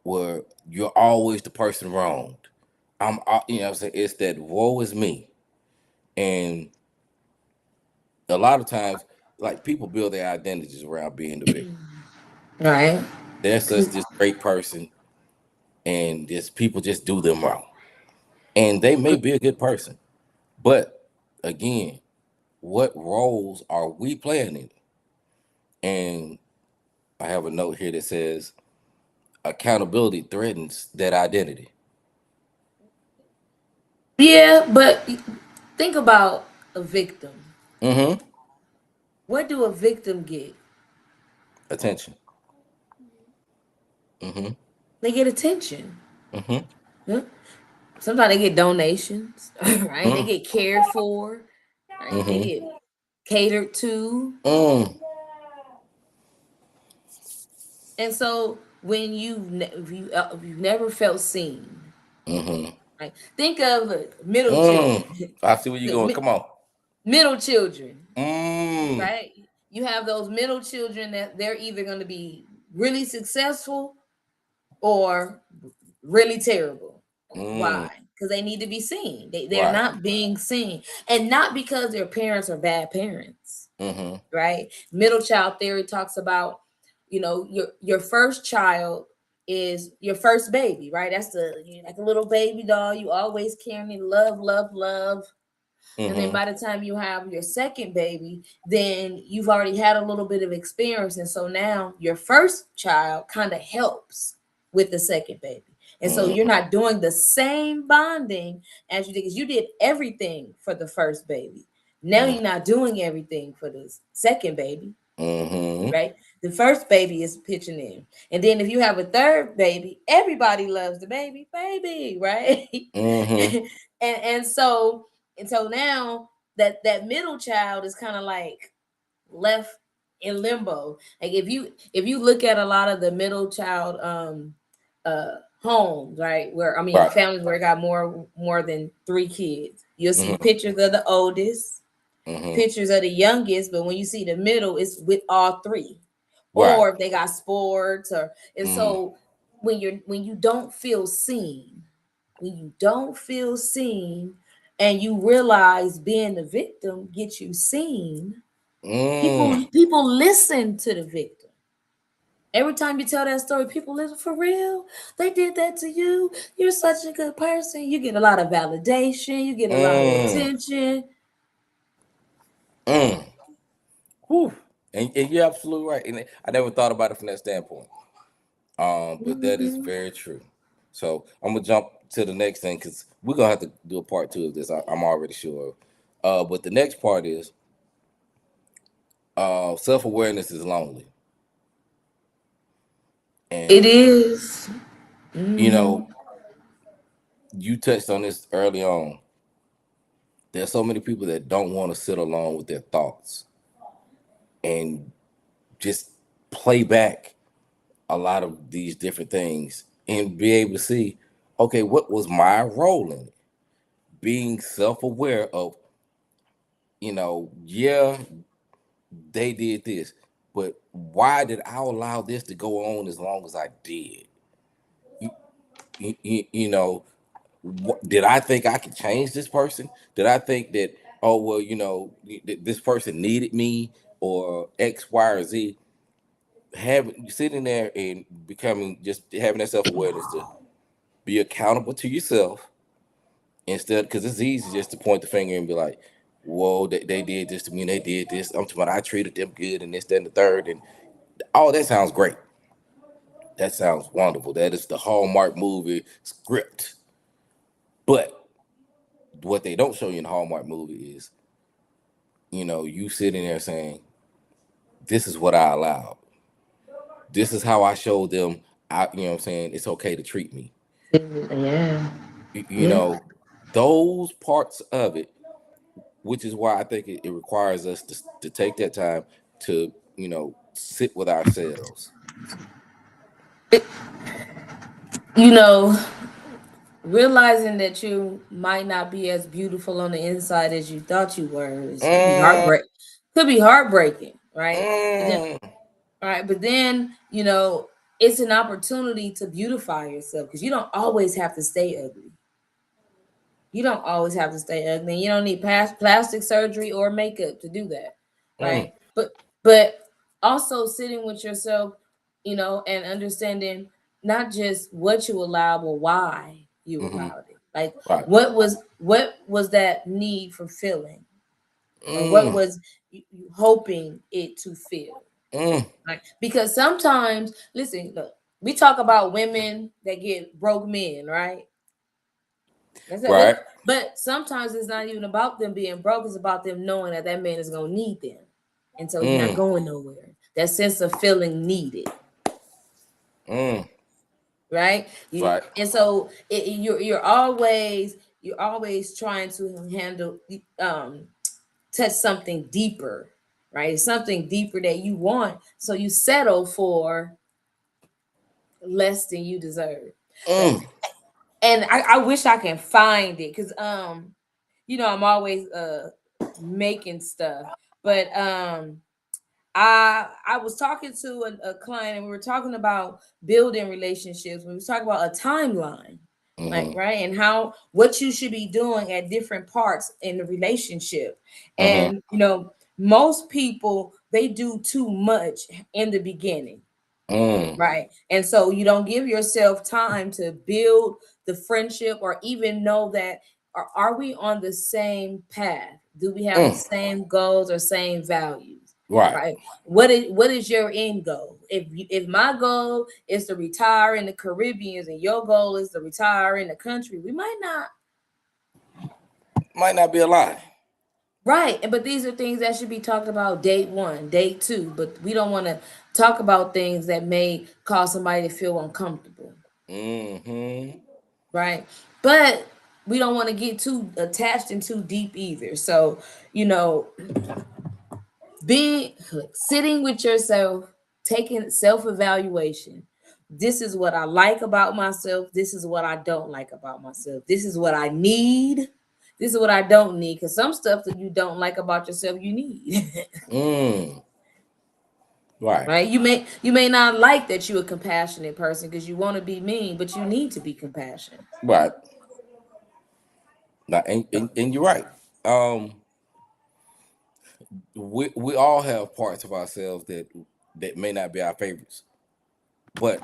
where you're always the person wronged. What I'm saying, it's that woe is me. And a lot of times, like people build their identities around being the victim. Right. They're such this great person, and just people just do them wrong. And they may be a good person, but again, what roles are we playing in it? And I have a note here that says accountability threatens that identity. Yeah, but think about a victim. Mm-hmm. What do a victim get? Attention. Mm-hmm. They get attention. Mm-hmm. Huh? Sometimes they get donations, right? They Mm-hmm. get cared for, right? They Mm-hmm. get catered to. Mm. And so when if you've never felt seen, Mm-hmm. right? Think of middle children, Mm. I see where you're Look, going. Come on. middle children, Mm. right? You have those middle children that they're either going to be really successful or really terrible. Mm. Why? Because they need to be seen. They're Right. not being seen, and not because their parents are bad parents, Mm-hmm. right? Middle child theory talks about, your first child is your first baby, right? That's like a little baby doll. You always carrying love, love, love. And then Mm-hmm. by the time you have your second baby, then you've already had a little bit of experience. And so now your first child kind of helps with the second baby. And so you're Mm-hmm. not doing the same bonding as you did, because you did everything for the first baby. Now you're not doing everything for the second baby, Mm-hmm. right? The first baby is pitching in. And then if you have a third baby, everybody loves the baby, right? Mm-hmm. And so now that middle child is kind of like left in limbo. Like if you look at a lot of the middle child homes, right? Where I mean Right. families where it got more than 3 kids, you'll see Mm-hmm. pictures of the oldest, Mm-hmm. pictures of the youngest, but when you see the middle, it's with all three. Right. Or if they got sports, or and Mm-hmm. so when you don't feel seen, when you don't feel seen and you realize being the victim gets you seen, people Mm. people listen to the victim. Every time you tell that story, people listen. For real, they did that to you. You're such a good person. You get a lot of validation, you get a lot of Mm. attention. Mm. Whew. And you're absolutely right. And I never thought about it from that standpoint. But that is Mhm. very true. So I'm gonna jump to the next thing because we're gonna have to do a part two of this. I'm already sure. But the next part is self awareness is lonely, It and is. you Mm-hmm. know you touched on this early on. There's so many people that don't want to sit alone with their thoughts and just play back a lot of these different things and be able to see, okay, what was my role in it? Being self aware of, yeah, they did this, but why did I allow this to go on as long as I did? You, you know, did I think I could change this person? Did I think that, oh, well, this person needed me or X, Y, or Z? Having sitting there and becoming just having that self awareness to be accountable to yourself instead, because it's easy just to point the finger and be like, whoa, they did this to me and they did this. I'm talking about I treated them good and this, that, and the third. And all that sounds great. That sounds wonderful. That is the Hallmark movie script. But what they don't show you in the Hallmark movie is, you sitting there saying, this is what I allowed. This is how I showed them, you know what I'm saying, it's okay to treat me. Yeah. You Yeah. know, those parts of it, which is why I think it requires us to take that time to, sit with ourselves. You know, realizing that you might not be as beautiful on the inside as you thought you were could be Mm, heartbreaking, right? But then, mm, right, but then it's an opportunity to beautify yourself, because you don't always have to stay ugly. You don't always have to stay ugly. You don't need past plastic surgery or makeup to do that, mm, right? But also sitting with yourself, and understanding not just what you allowed, but why you mm-hmm. allowed it. Like Right. what was that need fulfilling, or what Mm, was you hoping it to fill? mm, Right? Because sometimes, listen, look. we talk about women that get broke men, right? That's it. Right. But sometimes it's not even about them being broke. It's about them knowing that that man is gonna need them, and so he's not Mm. going nowhere. That sense of feeling needed, Mm. right? You Right. and so you're always trying to handle touch something deeper, right? Something deeper that you want, so you settle for less than you deserve. But Mm. and I wish I can find it because I'm always making stuff. But I was talking to a client and we were talking about building relationships. We was talking about a timeline, like Mm-hmm. right, and how what you should be doing at different parts in the relationship. Mm-hmm. And most people they do too much in the beginning. Mm. Right. And so you don't give yourself time to build the friendship or even know that are we on the same path? Do we have the Mm. same goals or same values? Right. Right. What is your end goal? If my goal is to retire in the Caribbean and your goal is to retire in the country, we might not. Might not be a lie. Right. But these are things that should be talked about date one, date two. But we don't want to talk about things that may cause somebody to feel uncomfortable. Mm-hmm. Right? But we don't want to get too attached and too deep either. So, you know, being sitting with yourself, taking self-evaluation. This is what I like about myself. This is what I don't like about myself. This is what I need. This is what I don't need. Because some stuff that you don't like about yourself, you need. Mm. Right. Right? You may not like that you're a compassionate person because you want to be mean, but you need to be compassionate. Right. Now, and you're right. Um, we all have parts of ourselves that may not be our favorites, but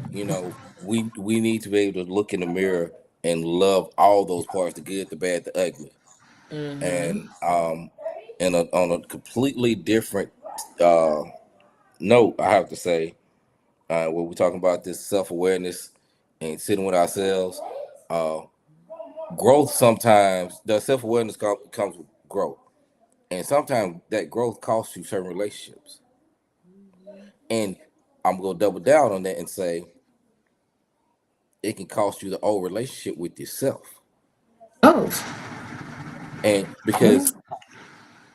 we need to be able to look in the mirror and love all those parts: the good, the bad, the ugly. Mm-hmm. And on a completely different uh, note, I have to say, when we're talking about this self awareness and sitting with ourselves, uh, growth sometimes the self awareness comes with growth, and sometimes that growth costs you certain relationships. And I'm gonna double down on that and say it can cost you the old relationship with yourself, Oh. and because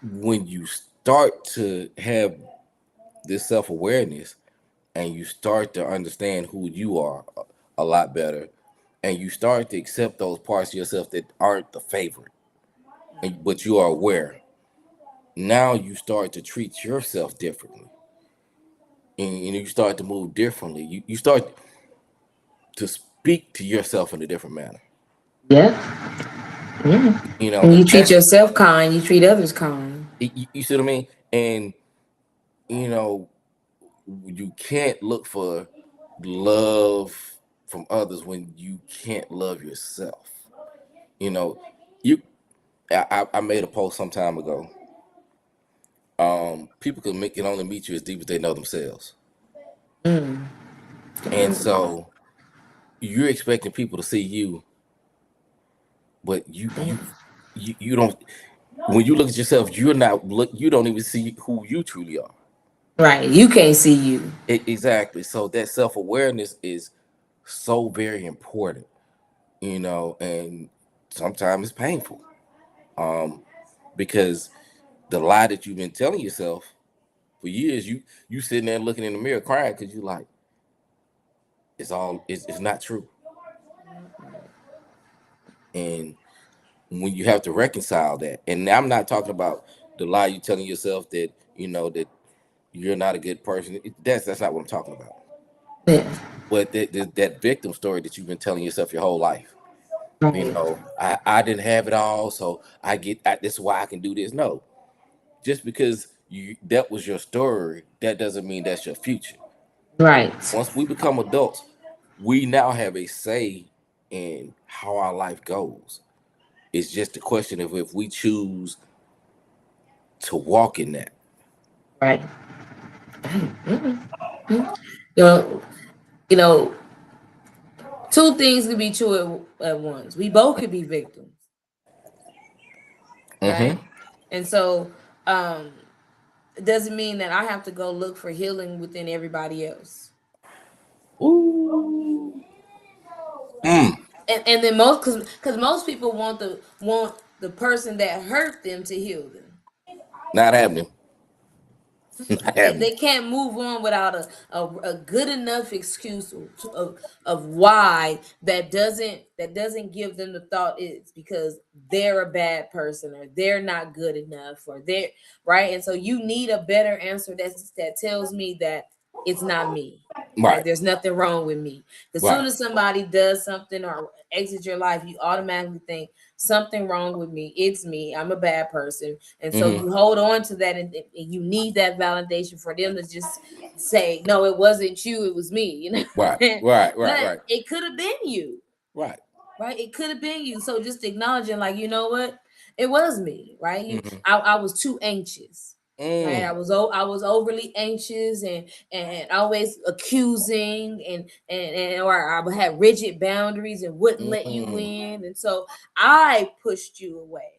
when you start to have this self awareness and you start to understand who you are a lot better, and you start to accept those parts of yourself that aren't the favorite, but you are aware. Now you start to treat yourself differently, and you start to move differently. You start to speak to yourself in a different manner. Yeah. Yeah. When you And treat that's yourself kind, you treat others kind. you see what I mean. And you know, you can't look for love from others when you can't love yourself. You know, you I made a post some time ago. People can only meet you as deep as they know themselves, Mm. and so you're expecting people to see you, but you don't. When you look at yourself, you're not look. You don't even see who you truly are. Right. You can't see you. Exactly. So that self awareness is so very important. And sometimes it's painful, um, because the lie that you've been telling yourself for years, you sitting there looking in the mirror crying because you like it's not true. And when you have to reconcile that, and I'm not talking about the lie you telling yourself that you're not a good person. That's not what I'm talking about. Yeah. But that victim story that you've been telling yourself your whole life. Right. I didn't have it all, so this is why I can do this. No, just because that was your story, that doesn't mean that's your future. Right. Once we become adults, we now have a say in how our life goes. It's just a question of if we choose to walk in that. Right. Mm. Mm. You know, you know. two things could be true at once. We both could be victims, right? Mm-hmm. And so um it doesn't mean that I have to go look for healing within everybody else. Ooh. Mm. And then most, because most people want the person that hurt them to heal them. Not happening. Not happening. They can't move on without a good enough excuse of why that doesn't give them the thought it's because they're a bad person or they're not good enough or they're right. And so you need a better answer that tells me that it's not me. Right, Right. there's nothing wrong with me. As soon Right. as somebody does something or exits your life, you automatically think something wrong with me. It's me. I'm a bad person. And so Mm-hmm. you hold on to that, and you need that validation for them to just say, no, it wasn't you, it was me, Right. Right. Right. But Right. it could have been you, Right. right? It could have been you. So just acknowledging, like, you know what? It was me, right? Mm-hmm. I was too anxious. Right, Mm. I was overly anxious and always accusing and or I had rigid boundaries and wouldn't let you Mm. in, and so I pushed you away.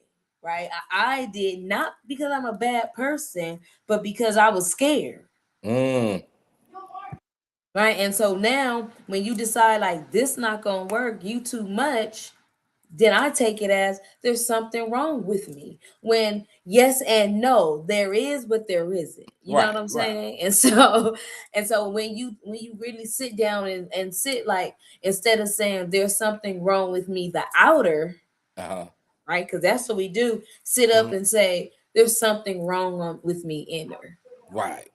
Right, I did not because I'm a bad person, but because I was scared. Mm. Right, and so now when you decide like this not gonna work, you too much, then I take it as there's something wrong with me. When yes and no, there is, but there isn't. You know what Right. I'm Right. saying? And so when you really sit down and sit like instead of saying there's something wrong with me, the outer, Uh-huh. right? Because that's what we do, sit up Mm-hmm. and say, there's something wrong with me inner. Right.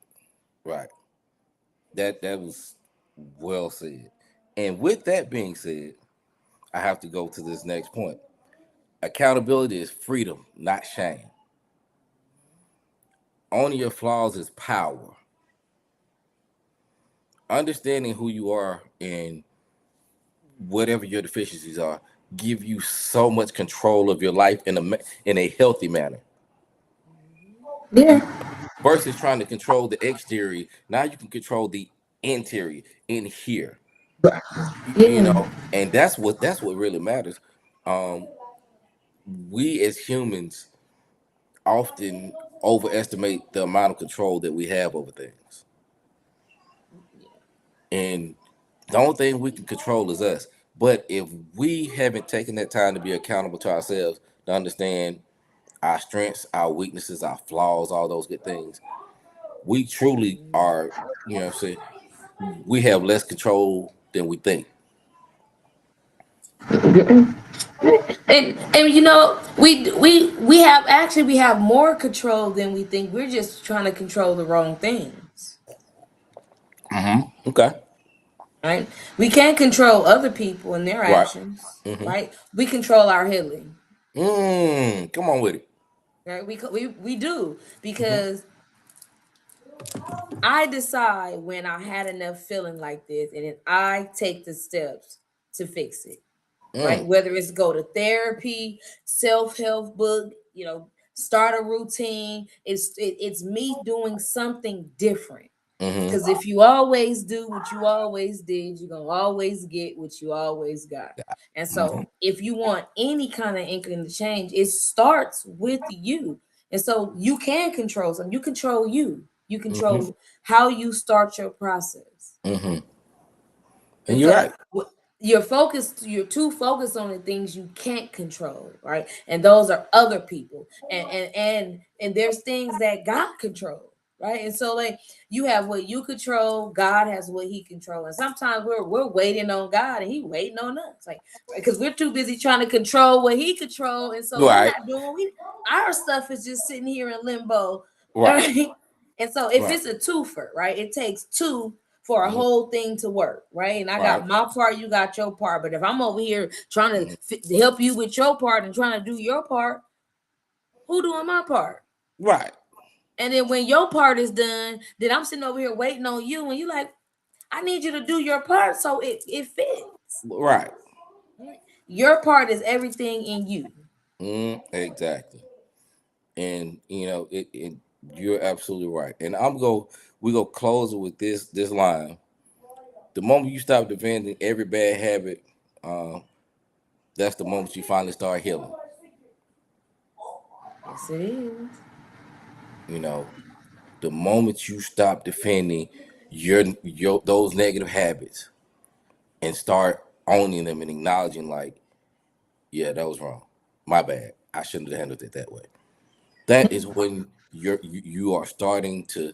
Right. That was well said. And with that being said, I have to go to this next point. Accountability is freedom, not shame. Owning your flaws is power. Understanding who you are and whatever your deficiencies are give you so much control of your life in a healthy manner. Yeah. You versus trying to control the exterior. Now you can control the interior in here. You Yeah. know, and that's what really matters. Um, we as humans often overestimate the amount of control that we have over things. And the only thing we can control is us. But if we haven't taken that time to be accountable to ourselves, to understand our strengths, our weaknesses, our flaws, all those good things, we truly are, you know what I'm saying, we have less control than we think. And you know we have actually we have more control than we think. We're just trying to control the wrong things, Okay. right? We can't control other people and their Right. actions, right? We control our healing, Come on with it. right? We do because I decide when I had enough feeling like this, and then I take the steps to fix it. Right? Mm. Whether it's go to therapy, self-help book, start a routine. It's me doing something different. Mm-hmm. Because if you always do what you always did, you're gonna always get what you always got. And Mm-hmm. so if you want any kind of inkling to change, it starts with you. And so you can control something. You control you. You Mm-hmm. control how you start your process. Mm-hmm. And And you're so right. you're too focused on the things you can't control, right? And those are other people. And there's things that God control, right? And so like you have what you control, God has what he controls. And sometimes we're waiting on God and he waiting on us. Like because we're too busy trying to control what he control. And so we're Right. not doing we our stuff is just sitting here in limbo. Right. Right. And so if Right. it's a twofer, right, it takes two for a Mm-hmm. whole thing to work, right? And I Right. got my part, you got your part. But if I'm over here trying Mm-hmm. to help you with your part and trying to do your part, who doing my part? Right. And then when your part is done, then I'm sitting over here waiting on you, and you like, I need you to do your part so it fits. Right. Your part is everything in you. Exactly. And you're absolutely right. And we go close it with this line. the moment you stop defending every bad habit, uh, that's the moment you finally start healing. Yes, it is. You know, the moment you stop defending your those negative habits and start owning them and acknowledging, like, yeah, that was wrong, my bad, I shouldn't have handled it that way. That is when you are starting to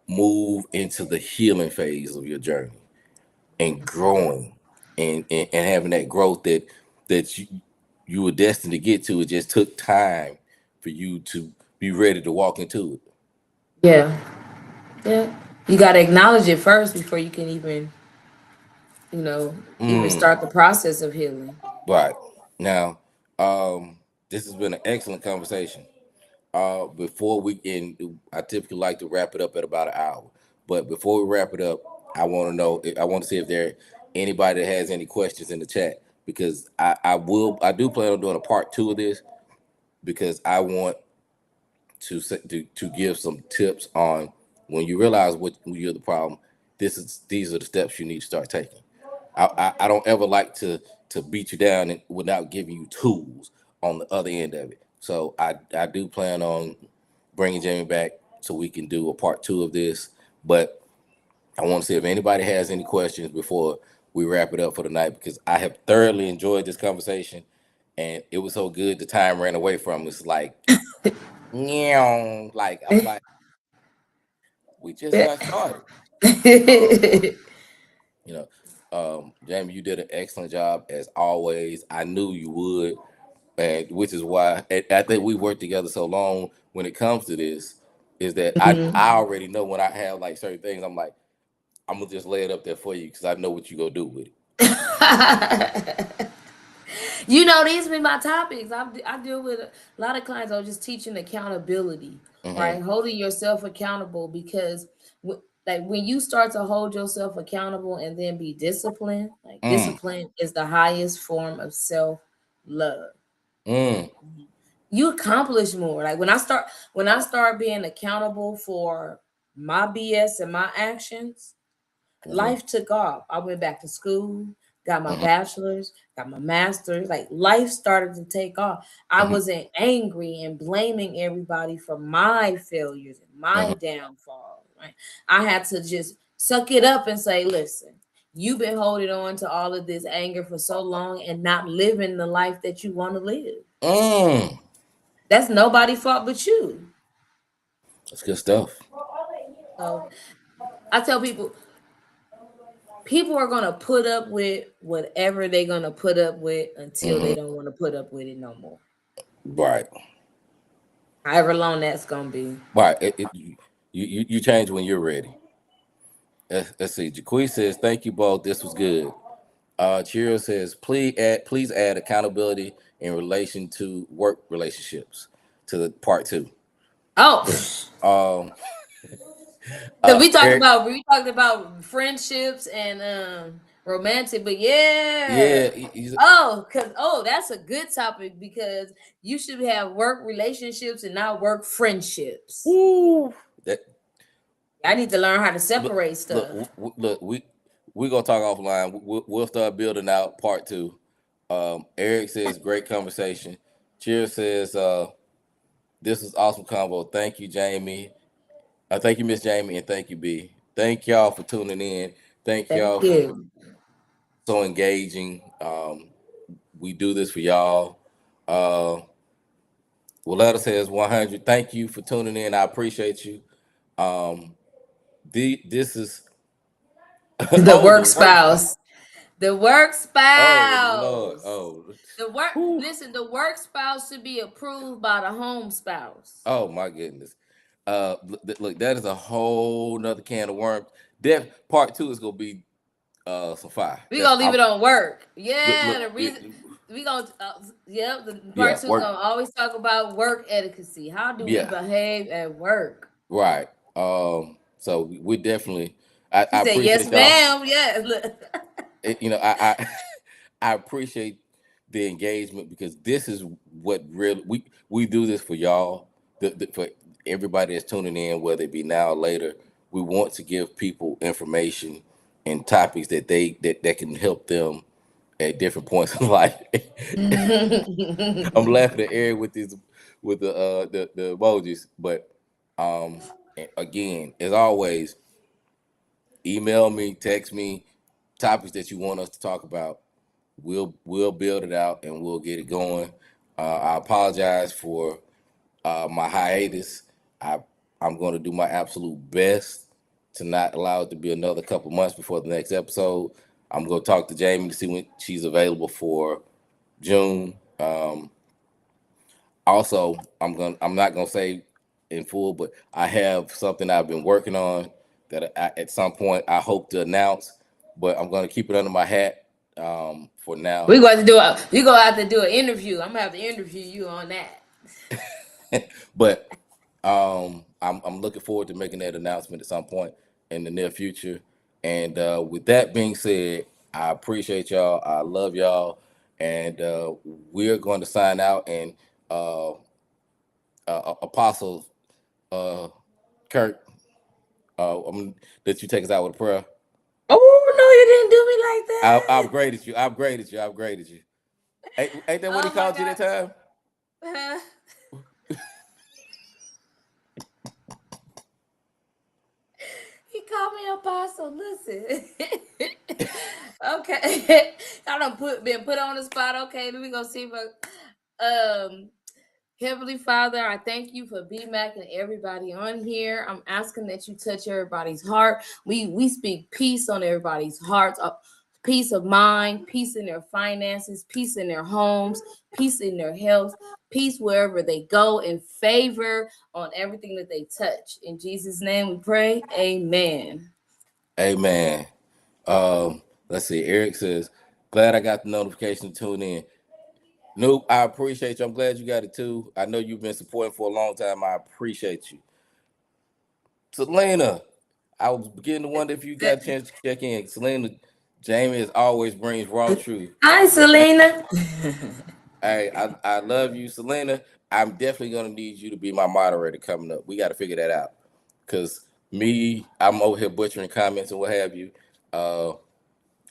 move into the healing phase of your journey and growing and having that growth that you were destined to get to. It just took time for you to be ready to walk into it. Yeah, yeah. You got to acknowledge it first before you can even, even Mm, start the process of healing. right. Now, this has been an excellent conversation. Before we end, I typically like to wrap it up at about an hour. But before we wrap it up, I want to know. I want to see if there anybody that has any questions in the chat, because I do plan on doing a part two of this, because I want to give some tips on when you realize what you're the problem. These are the steps you need to start taking. I don't ever like to beat you down without giving you tools on the other end of it. So I do plan on bringing Jamie back so we can do a part two of this. But I want to see if anybody has any questions before we wrap it up for the night, because I have thoroughly enjoyed this conversation, and it was so good the time ran away from us. Like, like I'm like, we just got started. You know, Jamie, you did an excellent job as always. I knew you would, and which is why I think we worked together so long when it comes to this. Is that Mhm. I already know when I have like certain things, I'm like, I'm gonna just lay it up there for you because I know what you gonna do with it. These been my topics. I deal with a lot of clients. I was just teaching accountability, Mm-hmm. right? Holding yourself accountable, because like when you start to hold yourself accountable and then be disciplined, like Mm, discipline is the highest form of self love. mm, You accomplish more. Like when I start being accountable for my BS and my actions, mm-hmm, life took off. I went back to school, got my mm-hmm, bachelor's, got my master's. Like life started to take off. I mm-hmm, wasn't angry and blaming everybody for my failures and my mm-hmm. downfall. Right? I had to just suck it up and say, listen, you've been holding on to all of this anger for so long and not living the life that you want to live. Mm. That's nobody's fault but you. That's good stuff. So I tell people are gonna put up with whatever they're gonna put up with until Mm-hmm. they don't want to put up with it no more. Right, However long that's gonna be. right. You change when you're ready. Let's see. Jaqui says, "Thank you both. This was good." Cheerio says, please add accountability in relation to work relationships to the part two. Oh, Um, because we talked Eric, about we talked about friendships and romantic, but yeah. yeah, That's a good topic because you should have work relationships and not work friendships. woo, that I need to learn how to look, separate look, stuff. look, we gonna talk offline. We'll start building out part two. Eric says, great conversation. Cheers says, this is awesome combo. Thank you, Jamie. Thank you, Miss Jamie, and thank you, B. Thank y'all for tuning in. Thank y'all Thank for you. so engaging. We do this for y'all. Uh, Willetta says 100. Thank you for tuning in. I appreciate you. Um, this is The oh, work the work. spouse. The work Oh Lord. spouse. Oh, The work whew. listen, the work spouse should be approved by the home spouse. Oh my goodness. Look, that is a whole nother can of worms. Def part two is gonna be some fire. We gonna leave it on work. Yeah, Look, the reason we gonna the yeah, part two is work. gonna always talk about work etiquette. How do we Yeah, behave at work? right. So we definitely. She I said, "Yes, appreciate y'all. ma'am." Yeah, look. I I appreciate the engagement, because this is what really we do this for y'all, for everybody that's tuning in, whether it be now or later. We want to give people information and topics that that can help them at different points in life. I'm laughing at Eric with these with the emojis, but um again, as always, email me, text me topics that you want us to talk about. We'll build it out and we'll get it going. I apologize for my hiatus. I I'm going to do my absolute best to not allow it to be another couple months before the next episode. I'm going to talk to Jamie to see when she's available for June. Also, I'm not gonna say in full, but I have something I've been working on that at some point I hope to announce. But I'm gonna keep it under my hat for now. We gonna have to do an interview. I'm gonna have to interview you on that. But I'm looking forward to making that announcement at some point in the near future. And with that being said, I appreciate y'all. I love y'all, and we're going to sign out. And uh, Apostle uh, Kurt, that you take us out with a prayer. Oh no, you didn't do me like that. I've graded you. I've graded you. I've graded you. Ain't that what he Oh my called you that time? God. He called me apostle. Listen. Okay. I done been put on the spot. Okay, let me go see if Heavenly Father, I thank you for BMAC and everybody on here. I'm asking that you touch everybody's heart. We speak peace on everybody's hearts, peace of mind, peace in their finances, peace in their homes, peace in their health, peace wherever they go, and favor on everything that they touch. In Jesus' name we pray. Amen. Amen. Let's see. Eric says, "Glad I got the notification to tune in." Nope, I appreciate you. I'm glad you got it too. I know you've been supporting for a long time. I appreciate you. Selena, I was beginning to wonder if you got a chance to check in. Selena, Jamie as always brings raw truth. Hi, Selena. Hey, I love you, Selena. I'm definitely gonna need you to be my moderator coming up. We got to figure that out, cause I'm over here butchering comments and what have you. Uh,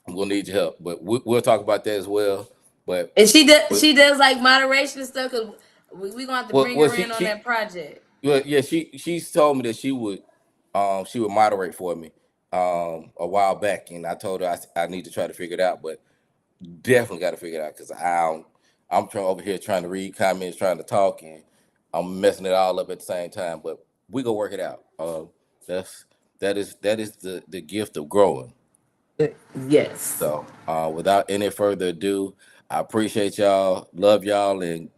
we'll need your help, but we'll talk about that as well. But And but she does like moderation and stuff because we gonna have to bring well, her in on that project. well, yeah, she's told me that she would moderate for me a while back, and I told her I need to try to figure it out, but definitely got to figure it out because I'm trying over here trying to read comments, trying to talk, and I'm messing it all up at the same time. But we gonna work it out. That's that is the gift of growing. Yes. So without any further ado, I appreciate y'all, love y'all, and